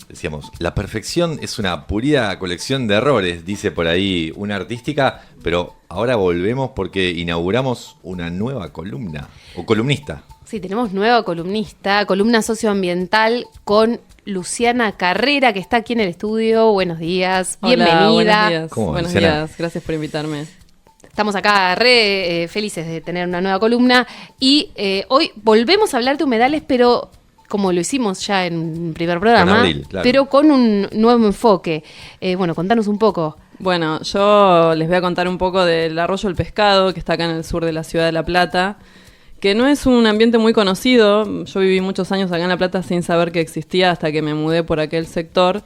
[SPEAKER 3] decíamos, la perfección es una purida colección de errores, dice por ahí una artística, pero ahora volvemos porque inauguramos una nueva columna, o columnista.
[SPEAKER 2] Sí, tenemos nueva columnista, columna socioambiental con Luciana Carrera, que está aquí en el estudio. Buenos días, bienvenida.
[SPEAKER 9] Buenos días.
[SPEAKER 3] ¿Cómo,
[SPEAKER 9] buenos
[SPEAKER 3] Luciana?
[SPEAKER 9] días, gracias por invitarme.
[SPEAKER 2] Estamos acá felices de tener una nueva columna y hoy volvemos a hablar de humedales, pero como lo hicimos ya en un primer programa,
[SPEAKER 3] En abril, claro.
[SPEAKER 2] pero con un nuevo enfoque. Bueno, contanos un poco.
[SPEAKER 9] Bueno, yo les voy a contar un poco del Arroyo El Pescado, que está acá en el sur de la ciudad de La Plata, que no es un ambiente muy conocido. Yo viví muchos años acá en La Plata sin saber que existía hasta que me mudé por aquel sector.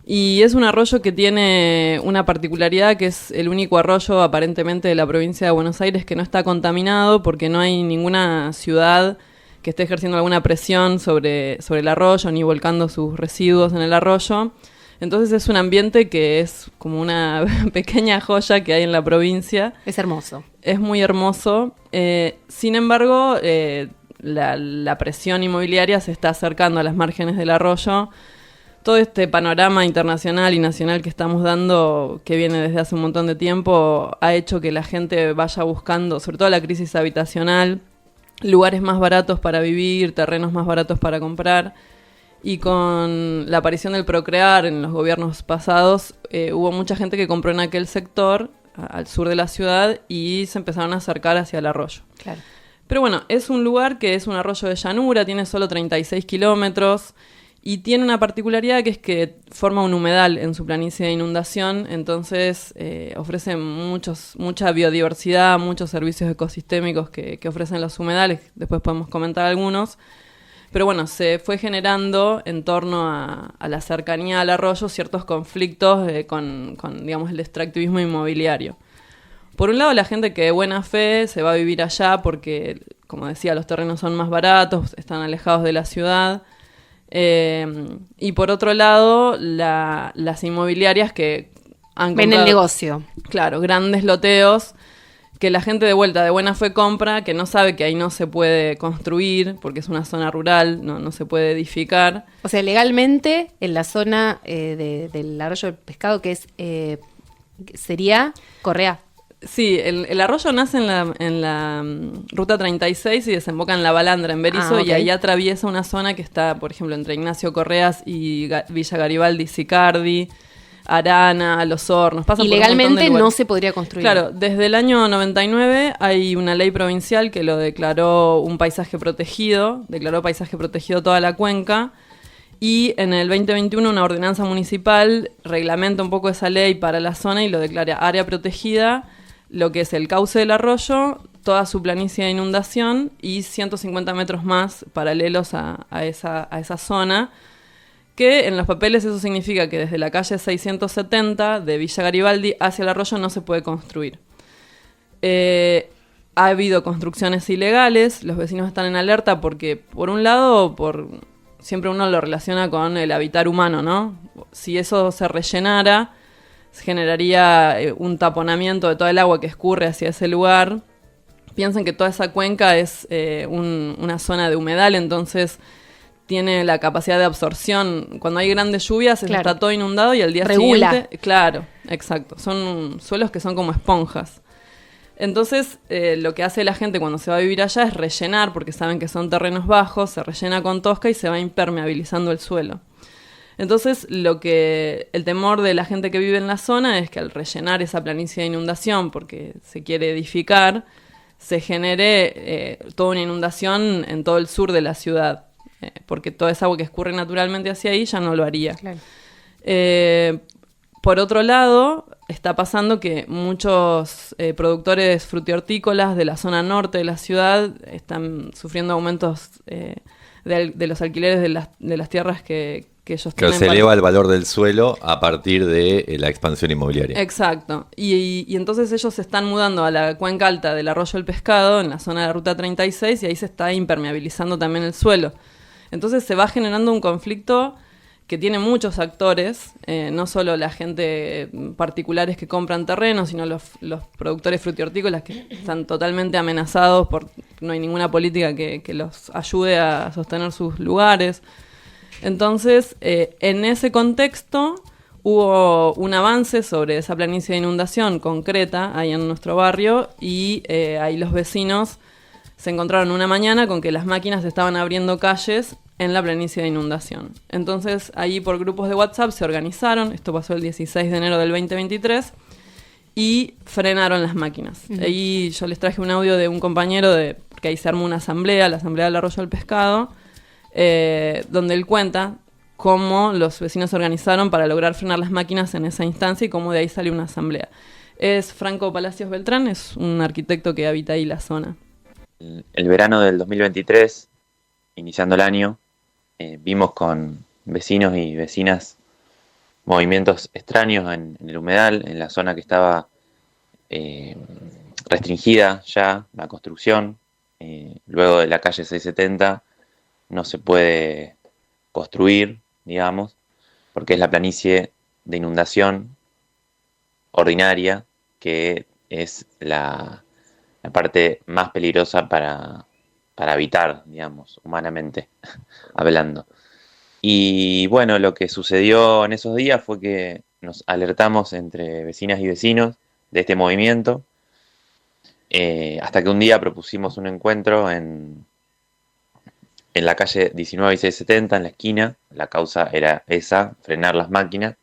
[SPEAKER 9] Y es un arroyo que tiene una particularidad, que es el único arroyo aparentemente de la provincia de Buenos Aires que no está contaminado, porque no hay ninguna ciudad que esté ejerciendo alguna presión sobre el arroyo ni volcando sus residuos en el arroyo. Entonces es un ambiente que es como una pequeña joya que hay en la provincia.
[SPEAKER 2] Es hermoso.
[SPEAKER 9] Es muy hermoso. Sin embargo, la presión inmobiliaria se está acercando a las márgenes del arroyo. Todo este panorama internacional y nacional que estamos dando, que viene desde hace un montón de tiempo, ha hecho que la gente vaya buscando, sobre todo la crisis habitacional, lugares más baratos para vivir, terrenos más baratos para comprar. Y con la aparición del Procrear en los gobiernos pasados, hubo mucha gente que compró en aquel sector, al sur de la ciudad, y se empezaron a acercar hacia el arroyo.
[SPEAKER 2] Claro.
[SPEAKER 9] Pero bueno, es un lugar que es un arroyo de llanura, tiene solo 36 kilómetros, y tiene una particularidad que es que forma un humedal en su planicie de inundación, entonces ofrece mucha biodiversidad, muchos servicios ecosistémicos que ofrecen los humedales, después podemos comentar algunos. Pero bueno, se fue generando en torno a la cercanía al arroyo ciertos conflictos con, digamos, el extractivismo inmobiliario. Por un lado, la gente que de buena fe se va a vivir allá porque, como decía, los terrenos son más baratos, están alejados de la ciudad. Y por otro lado, las inmobiliarias que han comprado,
[SPEAKER 2] ven el negocio.
[SPEAKER 9] Claro, grandes loteos que la gente de vuelta de buena fe compra, que no sabe que ahí no se puede construir porque es una zona rural, no se puede edificar.
[SPEAKER 2] O sea, legalmente en la zona del Arroyo del Pescado, que es sería Correa.
[SPEAKER 9] Sí, el arroyo nace en la ruta 36 y desemboca en La Balandra, en Berisso,
[SPEAKER 2] okay.
[SPEAKER 9] Y ahí atraviesa una zona que está, por ejemplo, entre Ignacio Correas y Villa Garibaldi, Sicardi, Arana, Los Hornos. Pasa
[SPEAKER 2] y
[SPEAKER 9] por
[SPEAKER 2] legalmente
[SPEAKER 9] un
[SPEAKER 2] no se podría construir.
[SPEAKER 9] Claro, desde el año 99 hay una ley provincial que lo declaró un paisaje protegido, declaró paisaje protegido toda la cuenca. Y en el 2021 una ordenanza municipal reglamenta un poco esa ley para la zona y lo declara área protegida, lo que es el cauce del arroyo, toda su planicie de inundación y 150 metros más paralelos a esa zona, que en los papeles eso significa que desde la calle 670 de Villa Garibaldi hacia el arroyo no se puede construir. Ha habido construcciones ilegales, los vecinos están en alerta porque, por un lado, siempre uno lo relaciona con el habitar humano, ¿no? Si eso se rellenara, se generaría un taponamiento de toda el agua que escurre hacia ese lugar. Piensen que toda esa cuenca es una zona de humedal, entonces tiene la capacidad de absorción. Cuando hay grandes lluvias está todo inundado y al día siguiente... Claro, exacto. Son suelos que son como esponjas. Entonces, lo que hace la gente cuando se va a vivir allá es rellenar, porque saben que son terrenos bajos, se rellena con tosca y se va impermeabilizando el suelo. Entonces, el temor de la gente que vive en la zona es que al rellenar esa planicie de inundación, porque se quiere edificar, se genere toda una inundación en todo el sur de la ciudad, porque toda esa agua que escurre naturalmente hacia ahí ya no lo haría. Claro. Por otro lado, está pasando que muchos productores frutihortícolas de la zona norte de la ciudad están sufriendo aumentos de los alquileres de las tierras que ellos tienen.
[SPEAKER 3] Se eleva el valor del suelo a partir de la expansión inmobiliaria.
[SPEAKER 9] Exacto. Y entonces ellos se están mudando a la cuenca alta del Arroyo del Pescado, en la zona de la Ruta 36, y ahí se está impermeabilizando también el suelo. Entonces se va generando un conflicto que tiene muchos actores, no solo la gente particulares que compran terrenos, sino los productores frutihortícolas que están totalmente amenazados no hay ninguna política que los ayude a sostener sus lugares. Entonces, en ese contexto hubo un avance sobre esa planicie de inundación concreta ahí en nuestro barrio y ahí los vecinos se encontraron una mañana con que las máquinas estaban abriendo calles en la planicie de inundación. Entonces, ahí por grupos de WhatsApp se organizaron, esto pasó el 16 de enero del 2023, y frenaron las máquinas. Uh-huh. Ahí yo les traje un audio de un compañero, que ahí se armó una asamblea, la asamblea del Arroyo del Pescado, donde él cuenta cómo los vecinos se organizaron para lograr frenar las máquinas en esa instancia y cómo de ahí salió una asamblea. Es Franco Palacios Beltrán, es un arquitecto que habita ahí la zona.
[SPEAKER 10] El verano del 2023, iniciando el año, vimos con vecinos y vecinas movimientos extraños en el humedal, en la zona que estaba restringida ya la construcción. Luego de la calle 670 no se puede construir, digamos, porque es la planicie de inundación ordinaria, que es la parte más peligrosa para habitar, digamos, humanamente hablando. Y bueno, lo que sucedió en esos días fue que nos alertamos entre vecinas y vecinos de este movimiento, hasta que un día propusimos un encuentro en la calle 19 y 670, en la esquina. La causa era esa, frenar las máquinas.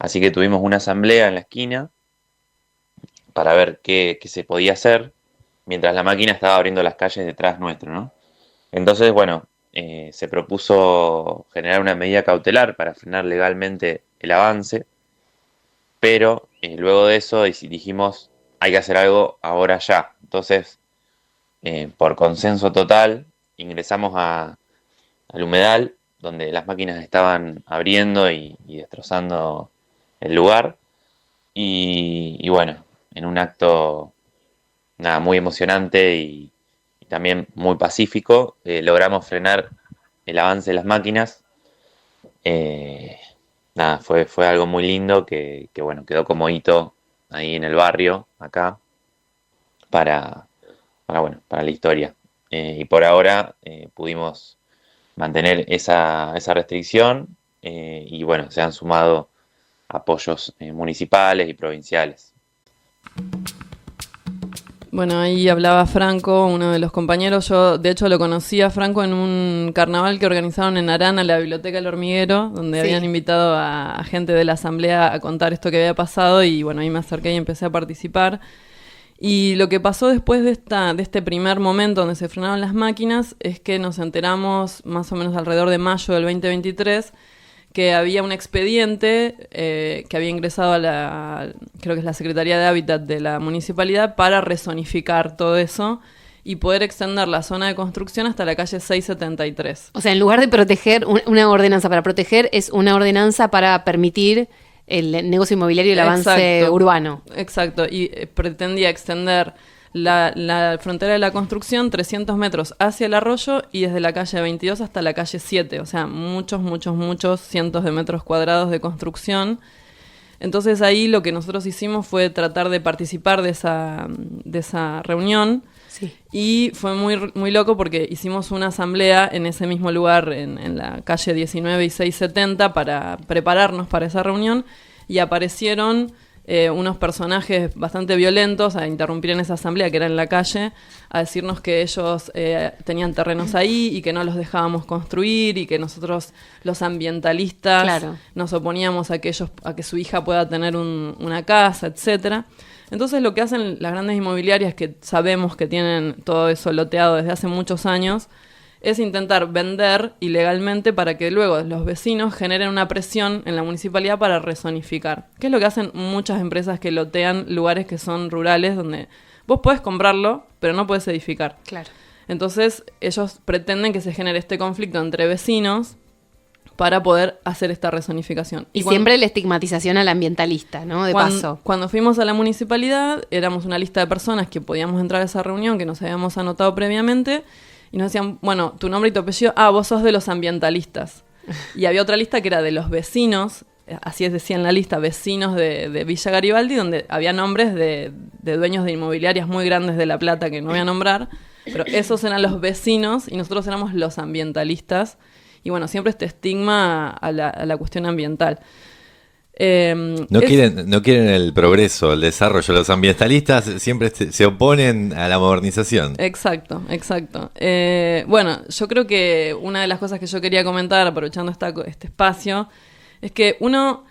[SPEAKER 10] Así que tuvimos una asamblea en la esquina para ver qué se podía hacer, mientras la máquina estaba abriendo las calles detrás nuestro, ¿no? Entonces, bueno, se propuso generar una medida cautelar para frenar legalmente el avance, pero luego de eso dijimos, hay que hacer algo ahora ya. Entonces, por consenso total, ingresamos al humedal, donde las máquinas estaban abriendo y destrozando el lugar, y bueno, en un acto muy emocionante y también muy pacífico, logramos frenar el avance de las máquinas. Fue algo muy lindo que bueno, quedó como hito ahí en el barrio, acá, para la historia. Y por ahora pudimos mantener esa restricción, y bueno, se han sumado apoyos municipales y provinciales.
[SPEAKER 9] Bueno, ahí hablaba Franco, uno de los compañeros. Yo, de hecho, lo conocí a Franco en un carnaval que organizaron en Arana, la Biblioteca del Hormiguero, donde habían invitado a gente de la asamblea a contar esto que había pasado, y bueno, ahí me acerqué y empecé a participar. Y lo que pasó después de este primer momento donde se frenaron las máquinas es que nos enteramos más o menos alrededor de mayo del 2023 que había un expediente que había ingresado a creo que es la Secretaría de Hábitat de la municipalidad, para rezonificar todo eso y poder extender la zona de construcción hasta la calle 673.
[SPEAKER 2] O sea, en lugar de proteger una ordenanza para proteger, es una ordenanza para permitir el negocio inmobiliario y el avance urbano.
[SPEAKER 9] Exacto, y pretendía extender la frontera de la construcción 300 metros hacia el arroyo y desde la calle 22 hasta la calle 7, o sea, muchos cientos de metros cuadrados de construcción. Entonces ahí lo que nosotros hicimos fue tratar de participar de esa reunión. Sí. Y fue muy, muy loco porque hicimos una asamblea en ese mismo lugar, en la calle 19 y 670, para prepararnos para esa reunión, y aparecieron unos personajes bastante violentos a interrumpir en esa asamblea, que era en la calle, a decirnos que ellos tenían terrenos ahí y que no los dejábamos construir, y que nosotros, los ambientalistas, nos oponíamos a que su hija pueda tener una casa, etcétera. Entonces lo que hacen las grandes inmobiliarias, que sabemos que tienen todo eso loteado desde hace muchos años, es intentar vender ilegalmente para que luego los vecinos generen una presión en la municipalidad para rezonificar. Que es lo que hacen muchas empresas que lotean lugares que son rurales, donde vos podés comprarlo, pero no podés edificar. Claro. Entonces ellos pretenden que se genere este conflicto entre vecinos para poder hacer esta rezonificación.
[SPEAKER 2] Y siempre la estigmatización al ambientalista, ¿no? Paso.
[SPEAKER 9] Cuando fuimos a la municipalidad, éramos una lista de personas que podíamos entrar a esa reunión, que nos habíamos anotado previamente, y nos decían, bueno, tu nombre y tu apellido, vos sos de los ambientalistas. Y había otra lista que era de los vecinos, así decía en la lista, vecinos de Villa Garibaldi, donde había nombres de dueños de inmobiliarias muy grandes de La Plata, que no voy a nombrar, pero esos eran los vecinos y nosotros éramos los ambientalistas. y bueno, siempre este estigma a la cuestión ambiental.
[SPEAKER 3] No quieren el progreso, el desarrollo. Los ambientalistas siempre se oponen a la modernización.
[SPEAKER 9] Exacto. Bueno, yo creo que una de las cosas que yo quería comentar, aprovechando este espacio, es que uno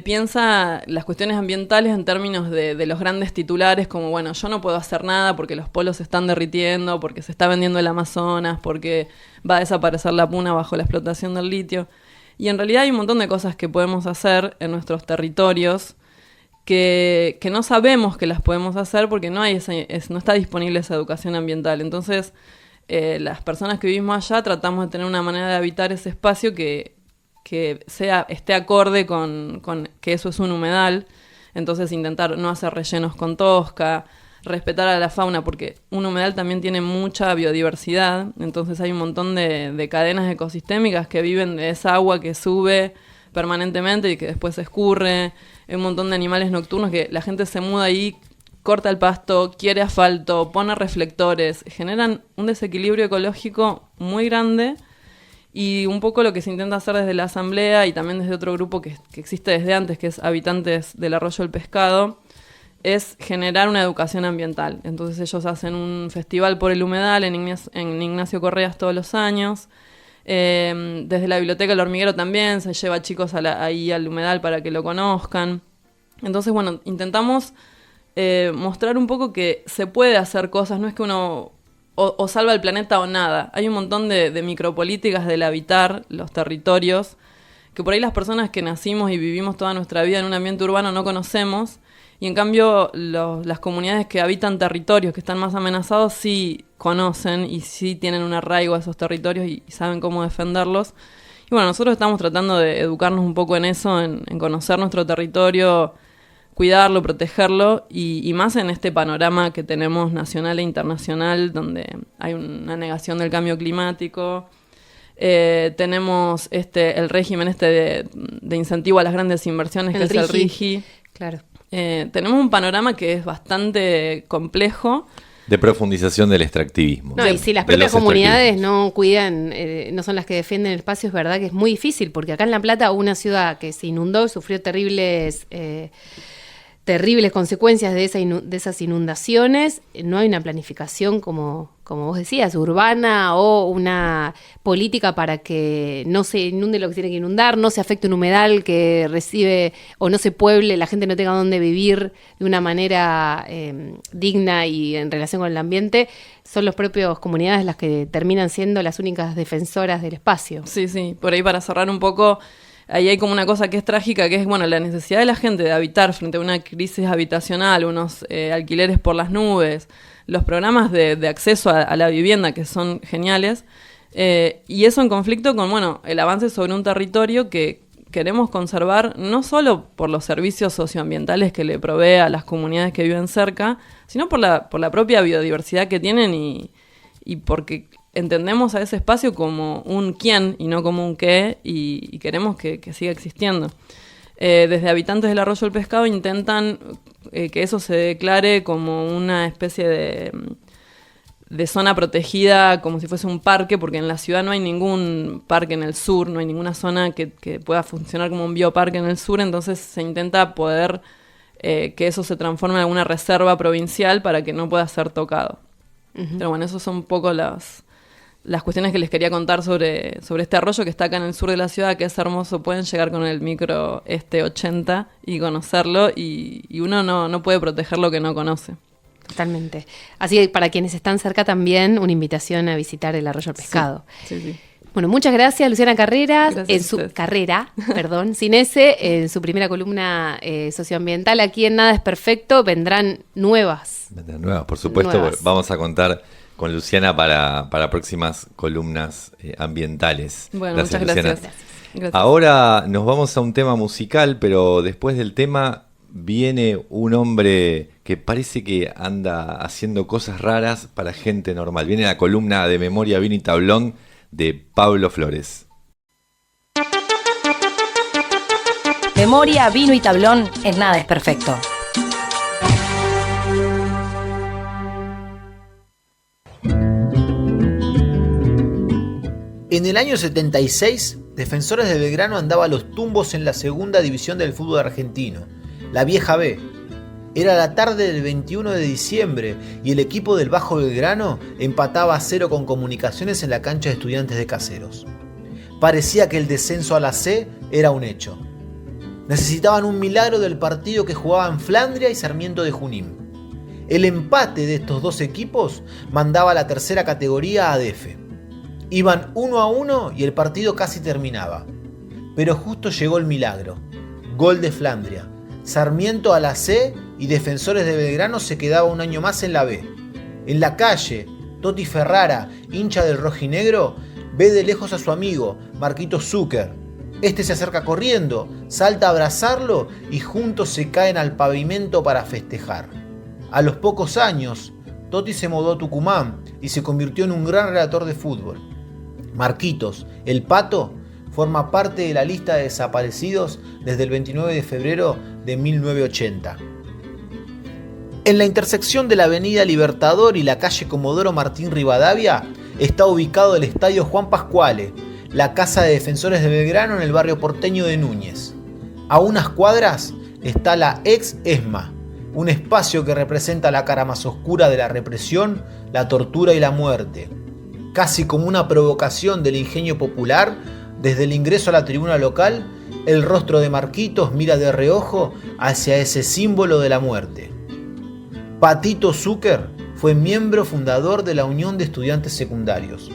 [SPEAKER 9] piensa las cuestiones ambientales en términos de los grandes titulares, como, bueno, yo no puedo hacer nada porque los polos se están derritiendo, porque se está vendiendo el Amazonas, porque va a desaparecer la puna bajo la explotación del litio. Y en realidad hay un montón de cosas que podemos hacer en nuestros territorios que no sabemos que las podemos hacer porque no está disponible esa educación ambiental. Entonces, las personas que vivimos allá tratamos de tener una manera de habitar ese espacio que esté acorde con que eso es un humedal. Entonces, intentar no hacer rellenos con tosca, respetar a la fauna, porque un humedal también tiene mucha biodiversidad, entonces hay un montón de cadenas ecosistémicas que viven de esa agua que sube permanentemente y que después se escurre. Hay un montón de animales nocturnos que la gente se muda ahí, corta el pasto, quiere asfalto, pone reflectores, generan un desequilibrio ecológico muy grande. Y un poco lo que se intenta hacer desde la asamblea y también desde otro grupo que existe desde antes, que es Habitantes del Arroyo del Pescado, es generar una educación ambiental. Entonces ellos hacen un festival por el humedal en Ignacio Correas todos los años. Desde la Biblioteca El Hormiguero también se lleva chicos ahí al humedal para que lo conozcan. Entonces, bueno, intentamos mostrar un poco que se puede hacer cosas, no es que uno o salva el planeta o nada. Hay un montón de micropolíticas del habitar los territorios que por ahí las personas que nacimos y vivimos toda nuestra vida en un ambiente urbano no conocemos. Y en cambio, las comunidades que habitan territorios que están más amenazados sí conocen y sí tienen un arraigo a esos territorios y saben cómo defenderlos. Y bueno, nosotros estamos tratando de educarnos un poco en eso, en conocer nuestro territorio, cuidarlo, protegerlo, y más en este panorama que tenemos nacional e internacional, donde hay una negación del cambio climático. Tenemos el régimen de incentivo a las grandes inversiones, que es el RIGI.
[SPEAKER 2] Claro.
[SPEAKER 9] Tenemos un panorama que es bastante complejo.
[SPEAKER 3] De profundización del extractivismo.
[SPEAKER 2] No, y si las propias comunidades no cuidan, no son las que defienden el espacio, es verdad que es muy difícil, porque acá en La Plata hubo una ciudad que se inundó, sufrió terribles consecuencias de esas inundaciones. No hay una planificación, como vos decías, urbana, o una política para que no se inunde lo que tiene que inundar, no se afecte un humedal que recibe, o no se pueble, la gente no tenga dónde vivir de una manera digna y en relación con el ambiente. Son las propias comunidades las que terminan siendo las únicas defensoras del espacio.
[SPEAKER 9] Sí, por ahí para cerrar un poco. Ahí hay como una cosa que es trágica, que es, bueno, la necesidad de la gente de habitar frente a una crisis habitacional, unos alquileres por las nubes, los programas de acceso a la vivienda, que son geniales, y eso en conflicto con, bueno, el avance sobre un territorio que queremos conservar no solo por los servicios socioambientales que le provee a las comunidades que viven cerca, sino por la propia biodiversidad que tienen y porque entendemos a ese espacio como un quién y no como un qué, y queremos que siga existiendo. Desde Habitantes del Arroyo del Pescado intentan que eso se declare como una especie de zona protegida, como si fuese un parque, porque en la ciudad no hay ningún parque en el sur, no hay ninguna zona que pueda funcionar como un bioparque en el sur, entonces se intenta poder que eso se transforme en alguna reserva provincial para que no pueda ser tocado. Uh-huh. Pero bueno, esos son un poco las cuestiones que les quería contar sobre este arroyo que está acá en el sur de la ciudad, que es hermoso. Pueden llegar con el micro 80 y conocerlo, y uno no puede proteger lo que no conoce.
[SPEAKER 2] Totalmente. Así que para quienes están cerca también, una invitación a visitar el Arroyo del Pescado.
[SPEAKER 9] Sí.
[SPEAKER 2] Bueno, muchas gracias, Luciana Carreras, en su primera columna socioambiental. Aquí en Nada es Perfecto vendrán nuevas.
[SPEAKER 3] Por supuesto, vamos a contar con Luciana para próximas columnas ambientales.
[SPEAKER 9] Bueno, muchas gracias.
[SPEAKER 3] Ahora nos vamos a un tema musical, pero después del tema viene un hombre que parece que anda haciendo cosas raras para gente normal. Viene la columna de Memoria, Vino y Tablón de Pablo Flores.
[SPEAKER 1] Memoria, Vino y Tablón en Nada es Perfecto.
[SPEAKER 11] En el año 76, Defensores de Belgrano andaba a los tumbos en la segunda división del fútbol argentino, la vieja B. Era la tarde del 21 de diciembre y el equipo del Bajo Belgrano empataba a 0 con Comunicaciones en la cancha de Estudiantes de Caseros. Parecía que el descenso a la C era un hecho. Necesitaban un milagro del partido que jugaban Flandria y Sarmiento de Junín. El empate de estos dos equipos mandaba a la tercera categoría a DF. Iban 1-1 y el partido casi terminaba. Pero justo llegó el milagro. Gol de Flandria. Sarmiento a la C y Defensores de Belgrano se quedaba un año más en la B. En la calle, Toti Ferrara, hincha del rojinegro, ve de lejos a su amigo, Marquito Zucker. Este se acerca corriendo, salta a abrazarlo y juntos se caen al pavimento para festejar. A los pocos años, Toti se mudó a Tucumán y se convirtió en un gran relator de fútbol. Marquitos, el Pato, forma parte de la lista de desaparecidos desde el 29 de febrero de 1980. En la intersección de la avenida Libertador y la calle Comodoro Martín Rivadavia está ubicado el estadio Juan Pascuale, la casa de Defensores de Belgrano en el barrio porteño de Núñez. A unas cuadras está la ex ESMA, un espacio que representa la cara más oscura de la represión, la tortura y la muerte. Casi como una provocación del ingenio popular, desde el ingreso a la tribuna local, el rostro de Marquitos mira de reojo hacia ese símbolo de la muerte. Patito Zucker fue miembro fundador de la Unión de Estudiantes Secundarios.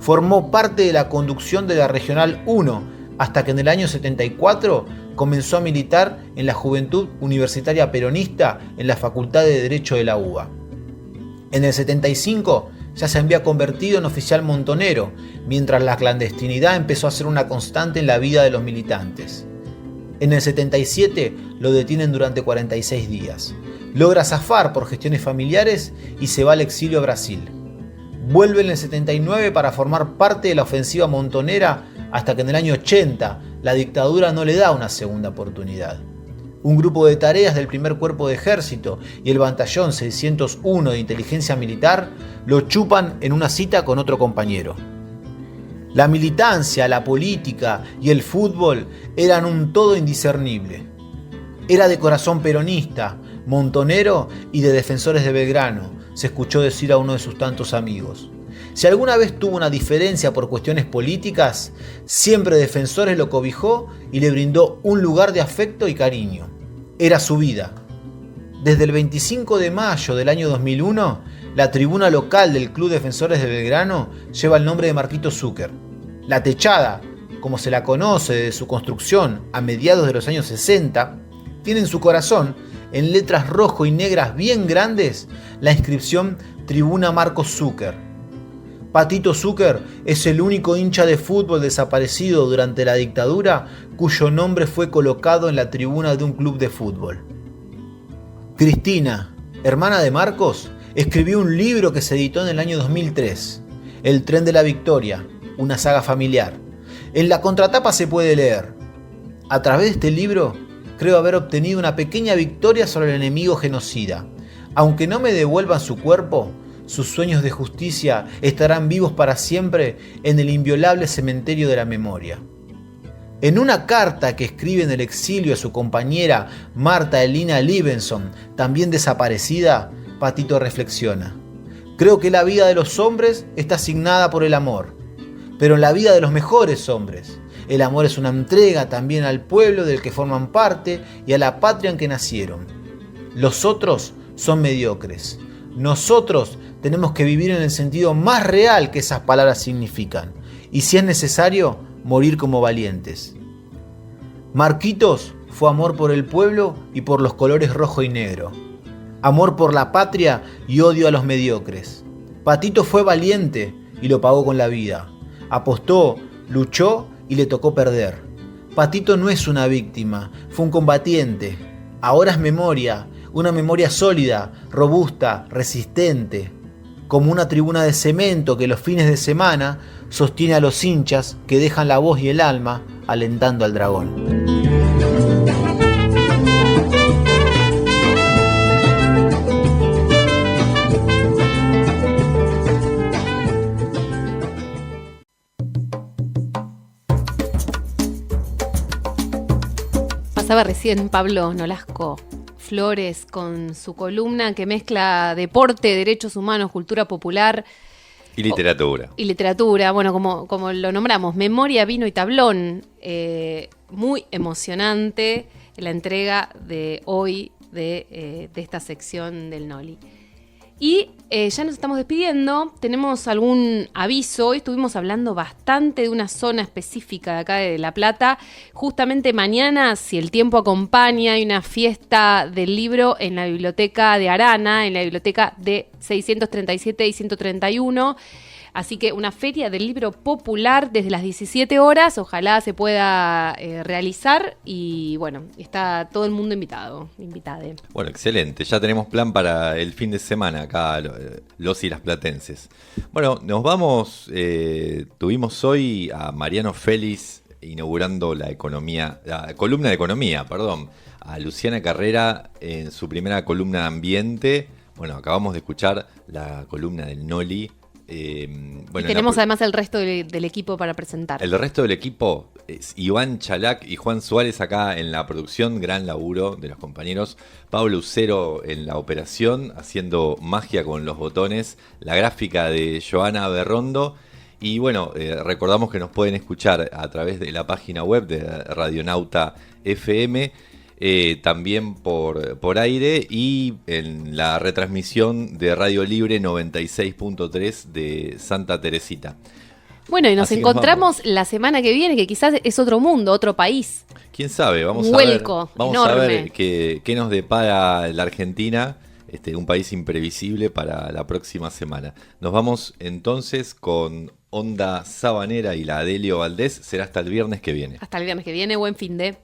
[SPEAKER 11] Formó parte de la conducción de la Regional 1 hasta que en el año 74 comenzó a militar en la Juventud Universitaria Peronista en la Facultad de Derecho de la UBA. En el 75 ya se había convertido en oficial montonero, mientras la clandestinidad empezó a ser una constante en la vida de los militantes. En el 77 lo detienen durante 46 días. Logra zafar por gestiones familiares y se va al exilio a Brasil. Vuelve en el 79 para formar parte de la ofensiva montonera hasta que en el año 80 la dictadura no le da una segunda oportunidad. Un grupo de tareas del primer cuerpo de ejército y el batallón 601 de inteligencia militar lo chupan en una cita con otro compañero. La militancia, la política y el fútbol eran un todo indiscernible. Era de corazón peronista, montonero y de Defensores de Belgrano, se escuchó decir a uno de sus tantos amigos. Si alguna vez tuvo una diferencia por cuestiones políticas, siempre Defensores lo cobijó y le brindó un lugar de afecto y cariño. Era su vida. Desde el 25 de mayo del año 2001, la tribuna local del Club Defensores de Belgrano lleva el nombre de Marquito Zucker. La techada, como se la conoce desde su construcción a mediados de los años 60, tiene en su corazón, en letras rojo y negras bien grandes, la inscripción Tribuna Marcos Zucker. Patito Zucker es el único hincha de fútbol desaparecido durante la dictadura cuyo nombre fue colocado en la tribuna de un club de fútbol. Cristina, hermana de Marcos, escribió un libro que se editó en el año 2003, El Tren de la Victoria, una saga familiar. En la contratapa se puede leer: a través de este libro creo haber obtenido una pequeña victoria sobre el enemigo genocida. Aunque no me devuelvan su cuerpo, sus sueños de justicia estarán vivos para siempre en el inviolable cementerio de la memoria. En una carta que escribe en el exilio a su compañera Marta Elina Libenson, también desaparecida, Patito reflexiona: creo que la vida de los hombres está asignada por el amor, pero en la vida de los mejores hombres, el amor es una entrega también al pueblo del que forman parte y a la patria en que nacieron. Los otros son mediocres. Nosotros tenemos que vivir en el sentido más real que esas palabras significan, y si es necesario, morir como valientes. Marquitos fue amor por el pueblo y por los colores rojo y negro. Amor por la patria y odio a los mediocres. Patito fue valiente y lo pagó con la vida. Apostó, luchó y le tocó perder. Patito no es una víctima, fue un combatiente. Ahora es memoria, una memoria sólida, robusta, resistente, como una tribuna de cemento que los fines de semana sostiene a los hinchas que dejan la voz y el alma alentando al dragón.
[SPEAKER 2] pasaba recién Pablo Nolasco Flores con su columna que mezcla deporte, derechos humanos, cultura popular.
[SPEAKER 3] Y literatura.
[SPEAKER 2] Y literatura, bueno, como lo nombramos, memoria, vino y tablón. Muy emocionante la entrega de hoy de esta sección del Noli. Y ya nos estamos despidiendo, tenemos algún aviso. Hoy estuvimos hablando bastante de una zona específica de acá de La Plata. Justamente mañana, si el tiempo acompaña, hay una fiesta del libro en la biblioteca de Arana, en la biblioteca de 637 y 131. Así que una feria del libro popular desde las 17 horas, ojalá se pueda realizar y bueno, está todo el mundo invitade.
[SPEAKER 3] Bueno, excelente, ya tenemos plan para el fin de semana acá, los y las platenses. Bueno, nos vamos, tuvimos hoy a Mariano Félix inaugurando la columna de economía, a Luciana Carrera en su primera columna de ambiente. Bueno, acabamos de escuchar la columna del Noli.
[SPEAKER 2] Y tenemos además el resto del equipo para presentar.
[SPEAKER 3] El resto del equipo es Iván Chalac y Juan Suárez acá en la producción, gran laburo de los compañeros. Pablo Ucero en la operación, haciendo magia con los botones. La gráfica de Joana Berrondo. Y bueno, recordamos que nos pueden escuchar a través de la página web de Radionauta FM. También por aire y en la retransmisión de Radio Libre 96.3 de Santa Teresita.
[SPEAKER 2] Bueno, y nos encontramos la semana que viene, que quizás es otro mundo, otro país.
[SPEAKER 3] ¿Quién sabe? Vamos
[SPEAKER 2] a
[SPEAKER 3] ver qué nos depara la Argentina, un país imprevisible para la próxima semana. Nos vamos entonces con Onda Sabanera y la Adelio Valdés. Será hasta el viernes que viene.
[SPEAKER 2] Hasta el viernes que viene, buen fin de...